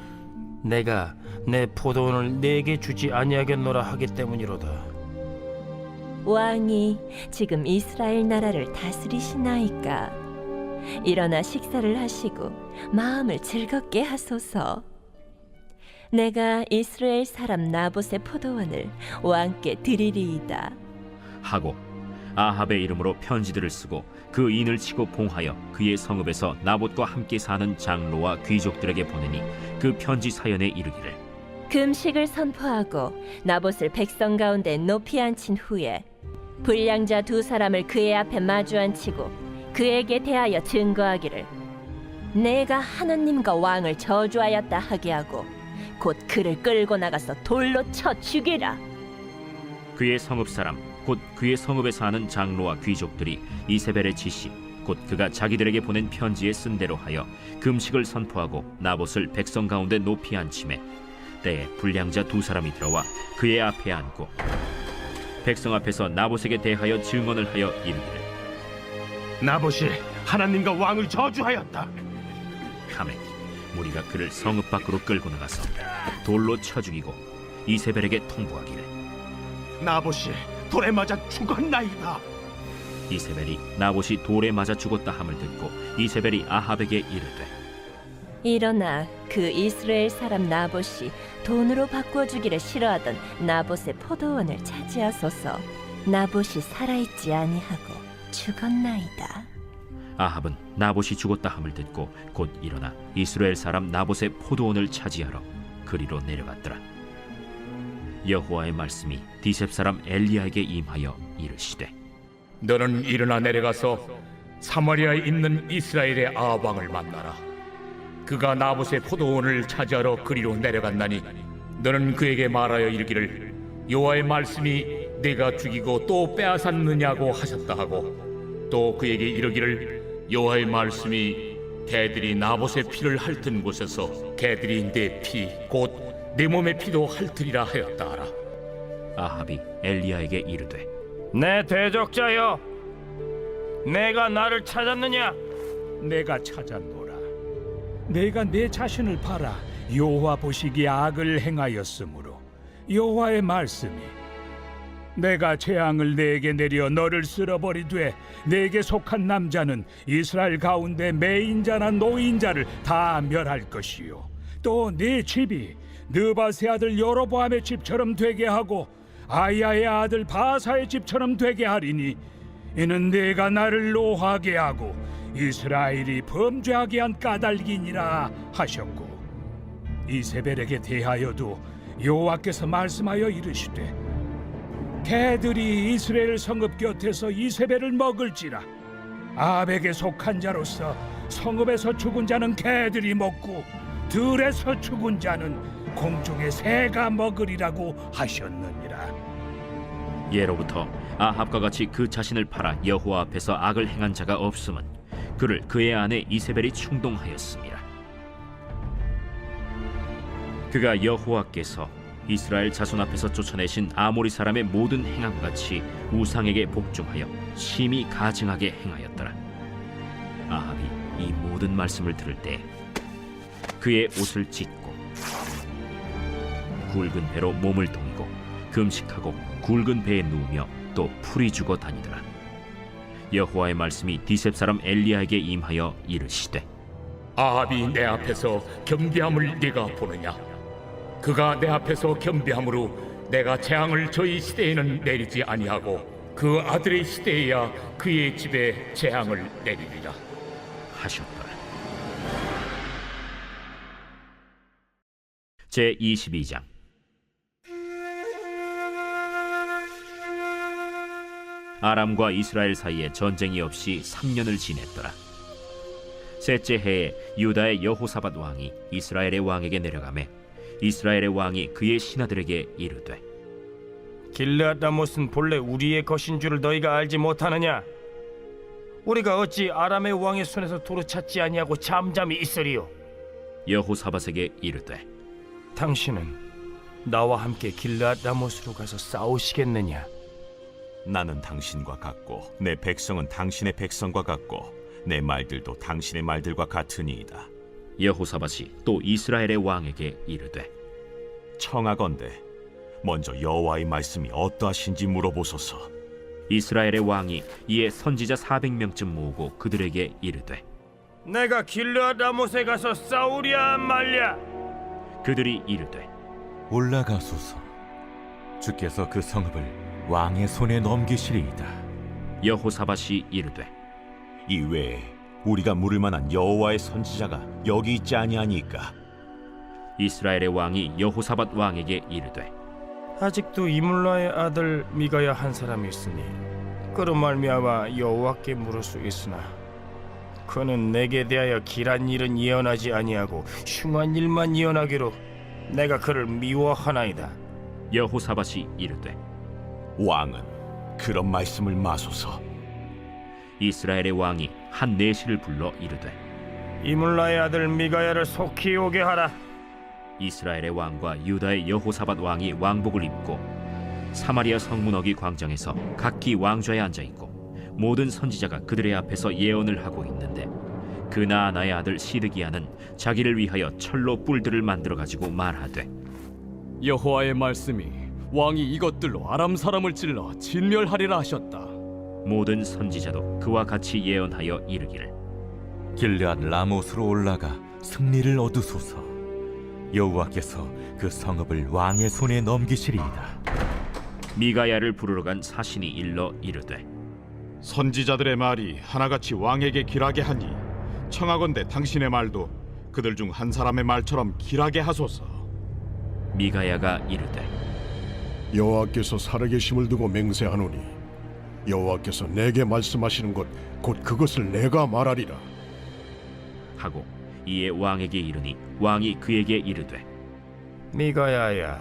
내가 내 포도원을 내게 주지 아니하겠노라 하기 때문이로다. 왕이 지금 이스라엘 나라를 다스리시나이까? 일어나 식사를 하시고 마음을 즐겁게 하소서. 내가 이스라엘 사람 나봇의 포도원을 왕께 드리리이다. 하고 아합의 이름으로 편지들을 쓰고 그 인을 치고 봉하여 그의 성읍에서 나봇과 함께 사는 장로와 귀족들에게 보내니 그 편지 사연에 이르기를 금식을 선포하고 나봇을 백성 가운데 높이 앉힌 후에 불량자 두 사람을 그의 앞에 마주 앉히고 그에게 대하여 증거하기를 내가 하느님과 왕을 저주하였다 하게 하고 곧 그를 끌고 나가서 돌로 쳐 죽이라. 그의 성읍 사람 곧 그의 성읍에 사는 장로와 귀족들이 이세벨의 지시 곧 그가 자기들에게 보낸 편지에 쓴 대로 하여 금식을 선포하고 나봇을 백성 가운데 높이 앉히매 때에 불량자 두 사람이 들어와 그의 앞에 앉고 백성 앞에서 나봇에게 대하여 증언을 하여 이르기를 나봇이 하나님과 왕을 저주하였다. 하매 무리가 그를 성읍 밖으로 끌고 나가서 돌로 쳐 죽이고 이세벨에게 통보하기를 나봇이 돌에 맞아 죽었나이다. 이세벨이 나봇이 돌에 맞아 죽었다 함을 듣고 이세벨이 아합에게 이르되 일어나 그 이스라엘 사람 나봇이 돈으로 바꿔주기를 싫어하던 나봇의 포도원을 차지하소서. 나봇이 살아있지 아니하고 죽었나이다. 아합은 나봇이 죽었다 함을 듣고 곧 일어나 이스라엘 사람 나봇의 포도원을 차지하러 그리로 내려갔더라. 여호와의 말씀이 디셉 사람 엘리야에게 임하여 이르시되 너는 일어나 내려가서 사마리아에 있는 이스라엘의 아합 왕을 만나라. 그가 나봇의 포도원을 차지하러 그리로 내려갔나니 너는 그에게 말하여 이르기를 여호와의 말씀이 내가 죽이고 또 빼앗았느냐고 하셨다 하고 또 그에게 이르기를 여호와의 말씀이 개들이 나봇의 피를 핥은 곳에서 개들이 내 피 곧 내 몸의 피도 핥으리라 하였다 하라. 아합이 엘리야에게 이르되 내 대적자여, 내가 나를 찾았느냐? 내가 찾았노라. 내가 내 자신을 팔아 여호와 보시기에 악을 행하였으므로 여호와의 말씀이 내가 재앙을 내게 내려 너를 쓸어버리되 내게 속한 남자는 이스라엘 가운데 매인자나 노인자를 다 멸할 것이요 또 네 집이 느바세 아들 여로보암의 집처럼 되게 하고 아야의 아들 바사의 집처럼 되게 하리니 이는 내가 나를 노하게 하고 이스라엘이 범죄하게 한 까닭이니라 하셨고 이세벨에게 대하여도 여호와께서 말씀하여 이르시되 개들이 이스라엘 성읍 곁에서 이세벨을 먹을지라. 아합에게 속한 자로서 성읍에서 죽은 자는 개들이 먹고 들에서 죽은 자는 공중의 새가 먹으리라고 하셨느니라. 예로부터 아합과 같이 그 자신을 팔아 여호와 앞에서 악을 행한 자가 없음은 그를 그의 아내 이세벨이 충동하였습니다. 그가 여호와께서 이스라엘 자손 앞에서 쫓아내신 아모리 사람의 모든 행함과 같이 우상에게 복종하여 심히 가증하게 행하였더라. 아합이 이 모든 말씀을 들을 때 그의 옷을 찢고 굵은 배로 몸을 동이고 금식하고 굵은 배에 누우며 또 풀이 죽어 다니더라. 여호와의 말씀이 디셉 사람 엘리야에게 임하여 이르시되 아합이 내 앞에서 겸비함을 네가 보느냐? 그가 내 앞에서 겸비함으로 내가 재앙을 저희 시대에는 내리지 아니하고 그 아들의 시대에야 그의 집에 재앙을 내리리라 하셨더라. 제22장 아람과 이스라엘 사이에 전쟁이 없이 3년을 지냈더라. 셋째 해에 유다의 여호사밧 왕이 이스라엘의 왕에게 내려가매 이스라엘의 왕이 그의 신하들에게 이르되 길르앗 라못은 본래 우리의 것인 줄을 너희가 알지 못하느냐? 우리가 어찌 아람의 왕의 손에서 도로 찾지 아니하고 잠잠히 있으리요? 여호사밧에게 이르되 당신은 나와 함께 길르앗 라못으로 가서 싸우시겠느냐? 나는 당신과 같고 내 백성은 당신의 백성과 같고 내 말들도 당신의 말들과 같으니이다. 여호사밧이 또 이스라엘의 왕에게 이르되 청하건대 먼저 여호와의 말씀이 어떠하신지 물어보소서. 이스라엘의 왕이 이에 선지자 400명쯤 모으고 그들에게 이르되 내가 길르앗 라못에 가서 싸우랴 말랴? 그들이 이르되 올라가소서. 주께서 그 성읍을 왕의 손에 넘기시리이다. 여호사밧이 이르되 이 외에 우리가 물을 만한 여호와의 선지자가 여기 있지 아니하니까. 이스라엘의 왕이 여호사밧 왕에게 이르되 아직도 이물라의 아들 미가야 한 사람이 있으니 그로 말미암아 여호와께 물을 수 있으나 그는 내게 대하여 길한 일은 예언하지 아니하고 흉한 일만 예언하기로 내가 그를 미워하나이다. 여호사밧이 이르되 왕은 그런 말씀을 마소서. 이스라엘의 왕이 한 내시를 불러 이르되 이물라의 아들 미가야를 속히 오게 하라. 이스라엘의 왕과 유다의 여호사밧 왕이 왕복을 입고 사마리아 성문어기 광장에서 각기 왕좌에 앉아 있고 모든 선지자가 그들의 앞에서 예언을 하고 있는데 그나아나의 아들 시드기야는 자기를 위하여 철로 뿔들을 만들어 가지고 말하되 여호와의 말씀이 왕이 이것들로 아람 사람을 찔러 진멸하리라 하셨다. 모든 선지자도 그와 같이 예언하여 이르기를 길르앗 라못으로 올라가 승리를 얻으소서. 여호와께서 그 성읍을 왕의 손에 넘기시리이다. 미가야를 부르러 간 사신이 일러 이르되 선지자들의 말이 하나같이 왕에게 길하게 하니 청하건대 당신의 말도 그들 중 한 사람의 말처럼 길하게 하소서. 미가야가 이르되 여호와께서 살아계심을 두고 맹세하노니 여호와께서 내게 말씀하시는 것 곧 그것을 내가 말하리라 하고 이에 왕에게 이르니 왕이 그에게 이르되 미가야야,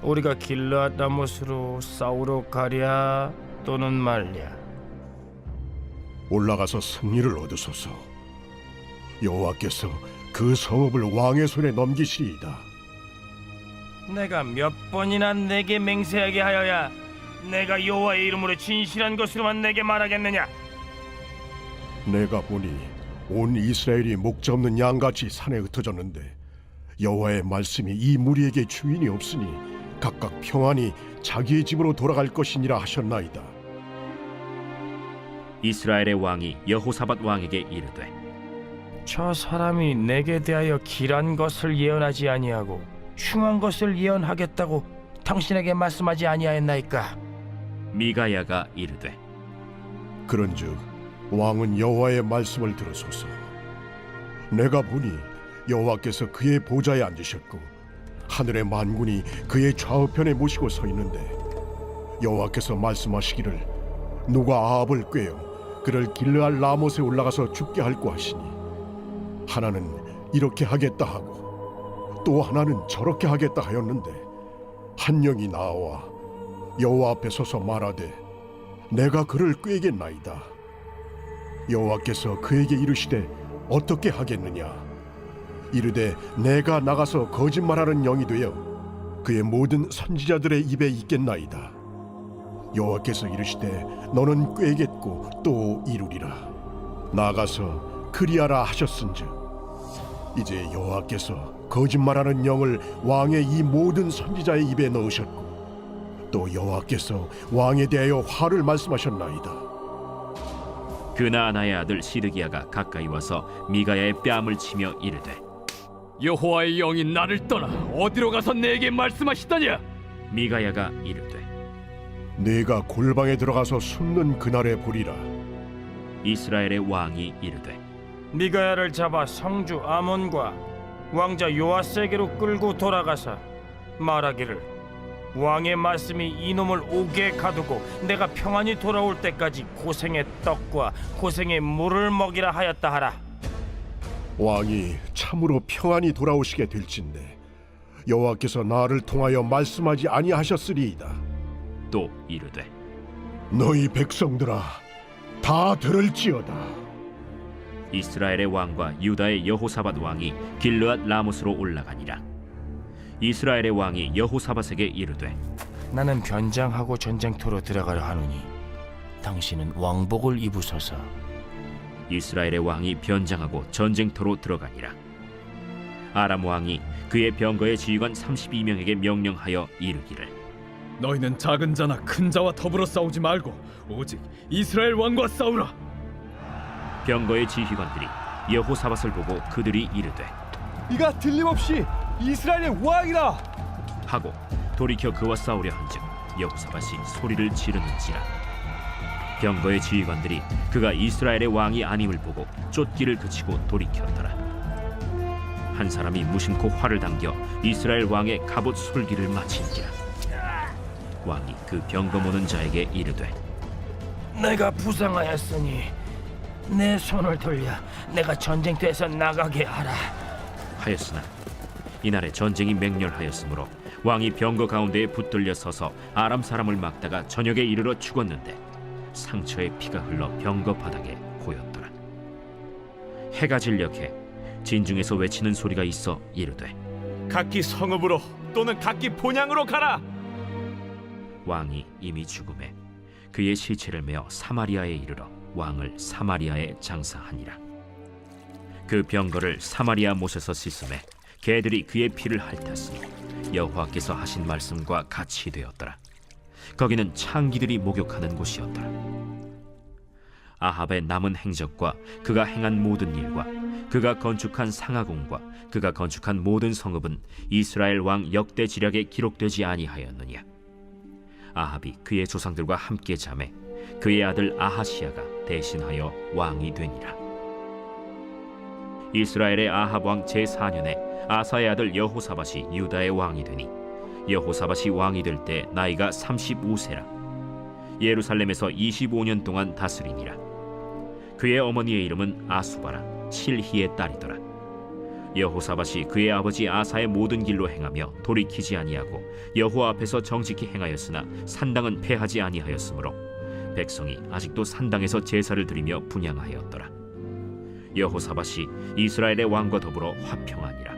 우리가 길르앗 라못으로 싸우러 가랴 또는 말랴? 올라가서 승리를 얻으소서. 여호와께서 그 성읍을 왕의 손에 넘기시리이다. 내가 몇 번이나 내게 맹세하게 하여야 내가 여호와의 이름으로 진실한 것으로만 내게 말하겠느냐? 내가 보니 온 이스라엘이 목자 없는 양같이 산에 흩어졌는데 여호와의 말씀이 이 무리에게 주인이 없으니 각각 평안히 자기의 집으로 돌아갈 것이니라 하셨나이다. 이스라엘의 왕이 여호사밧 왕에게 이르되 저 사람이 내게 대하여 길한 것을 예언하지 아니하고 흉한 것을 예언하겠다고 당신에게 말씀하지 아니하였나이까? 미가야가 이르되 그런즉 왕은 여호와의 말씀을 들으소서. 내가 보니 여호와께서 그의 보좌에 앉으셨고 하늘의 만군이 그의 좌우편에 모시고 서 있는데 여호와께서 말씀하시기를 누가 아합을 꾀어 그를 길르앗 라못에 올라가서 죽게 할고 하시니 하나는 이렇게 하겠다 하고 또 하나는 저렇게 하겠다 하였는데 한 영이 나와 여호와 앞에 서서 말하되 내가 그를 꾀겠나이다. 여호와께서 그에게 이르시되 어떻게 하겠느냐? 이르되 내가 나가서 거짓말하는 영이 되어 그의 모든 선지자들의 입에 있겠나이다. 여호와께서 이르시되 너는 꾀겠고 또 이루리라. 나가서 그리하라 하셨은즉 이제 여호와께서 거짓말하는 영을 왕의 이 모든 선지자의 입에 넣으셨고 또 여호와께서 왕에 대하여 화를 말씀하셨나이다. 그나아나의 아들 시드기야가 가까이 와서 미가야의 뺨을 치며 이르되 여호와의 영이 나를 떠나 어디로 가서 내게 말씀하시더냐? 미가야가 이르되 네가 골방에 들어가서 숨는 그날에 보리라. 이스라엘의 왕이 이르되 미가야를 잡아 성주 아몬과 왕자 요아스에게로 끌고 돌아가서 말하기를 왕의 말씀이 이놈을 옥에 가두고 내가 평안히 돌아올 때까지 고생의 떡과 고생의 물을 먹이라 하였다 하라. 왕이 참으로 평안히 돌아오시게 될진데 여호와께서 나를 통하여 말씀하지 아니하셨으리이다. 또 이르되 너희 백성들아 다 들을지어다. 이스라엘의 왕과 유다의 여호사밧 왕이 길르앗 라못으로 올라가니라. 이스라엘의 왕이 여호사밧에게 이르되 나는 변장하고 전쟁터로 들어가려 하노니 당신은 왕복을 입으소서. 이스라엘의 왕이 변장하고 전쟁터로 들어가니라. 아람 왕이 그의 병거의 지휘관 32명에게 명령하여 이르기를 너희는 작은 자나 큰 자와 더불어 싸우지 말고 오직 이스라엘 왕과 싸우라. 병거의 지휘관들이 여호사밧을 보고 그들이 이르되 이가 틀림없이 이스라엘의 왕이라 하고 돌이켜 그와 싸우려 한즉 여호사밧이 소리를 지르는지라. 병거의 지휘관들이 그가 이스라엘의 왕이 아님을 보고 쫓기를 그치고 돌이켰더라. 한 사람이 무심코 활을 당겨 이스라엘 왕의 갑옷 솔기를 마친지라. 왕이 그 병거 모는 자에게 이르되 내가 부상하였으니 내 손을 돌려 내가 전쟁터에서 나가게 하라 하였으나 이날에 전쟁이 맹렬하였으므로 왕이 병거 가운데에 붙들려 서서 아람 사람을 막다가 저녁에 이르러 죽었는데 상처에 피가 흘러 병거 바닥에 고였더라. 해가 진력해 진중에서 외치는 소리가 있어 이르되 각기 성읍으로 또는 각기 본향으로 가라. 왕이 이미 죽음에 그의 시체를 메어 사마리아에 이르러 왕을 사마리아에 장사하니라. 그 병거를 사마리아 못에서 씻음에 개들이 그의 피를 핥았으니 여호와께서 하신 말씀과 같이 되었더라. 거기는 창기들이 목욕하는 곳이었더라. 아합의 남은 행적과 그가 행한 모든 일과 그가 건축한 상하궁과 그가 건축한 모든 성읍은 이스라엘 왕 역대 지략에 기록되지 아니하였느냐. 아합이 그의 조상들과 함께 잠에 그의 아들 아하시야가 대신하여 왕이 되니라. 이스라엘의 아합 왕 제4년에 아사의 아들 여호사밧이 유다의 왕이 되니 여호사밧이 왕이 될 때 나이가 35세라. 예루살렘에서 25년 동안 다스리니라. 그의 어머니의 이름은 아수바라 실히의 딸이더라. 여호사밧이 그의 아버지 아사의 모든 길로 행하며 돌이키지 아니하고 여호와 앞에서 정직히 행하였으나 산당은 패하지 아니하였으므로 백성이 아직도 산당에서 제사를 드리며 분향하였더라. 여호사밧이 이스라엘의 왕과 더불어 화평하니라.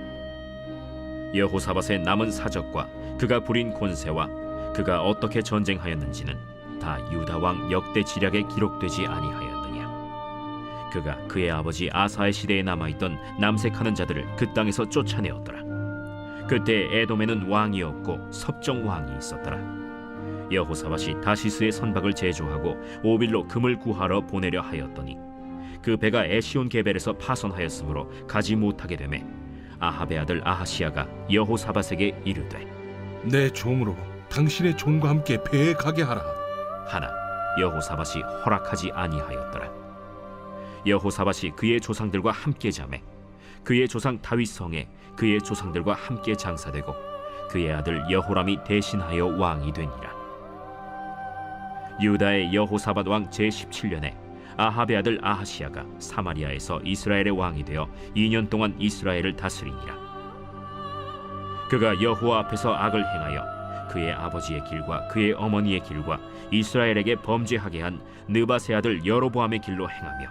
여호사밧의 남은 사적과 그가 부린 권세와 그가 어떻게 전쟁하였는지는 다 유다 왕 역대 지략에 기록되지 아니하였느냐. 그가 그의 아버지 아사의 시대에 남아있던 남색하는 자들을 그 땅에서 쫓아내었더라. 그때 에돔에는 왕이 없고 섭정 왕이 있었더라. 여호사밧이 다시스의 선박을 제조하고 오빌로 금을 구하러 보내려 하였더니 그 배가 에시온 게벨에서 파손하였으므로 가지 못하게 되매 아합의 아들 아하시야가 여호사밧에게 이르되 내 종으로 당신의 종과 함께 배에 가게 하라 하나 여호사밧이 허락하지 아니하였더라. 여호사밧이 그의 조상들과 함께 잠에 그의 조상 다윗 성에 그의 조상들과 함께 장사되고 그의 아들 여호람이 대신하여 왕이 되니라. 유다의 여호사밧 왕 제17년에 아합의 아들 아하시야가 사마리아에서 이스라엘의 왕이 되어 2년 동안 이스라엘을 다스리니라. 그가 여호와 앞에서 악을 행하여 그의 아버지의 길과 그의 어머니의 길과 이스라엘에게 범죄하게 한 느밧의 아들 여로보암의 길로 행하며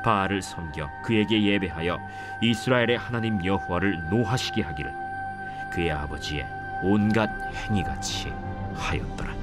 바알을 섬겨 그에게 예배하여 이스라엘의 하나님 여호와를 노하시게 하기를 그의 아버지의 온갖 행위같이 하였더라.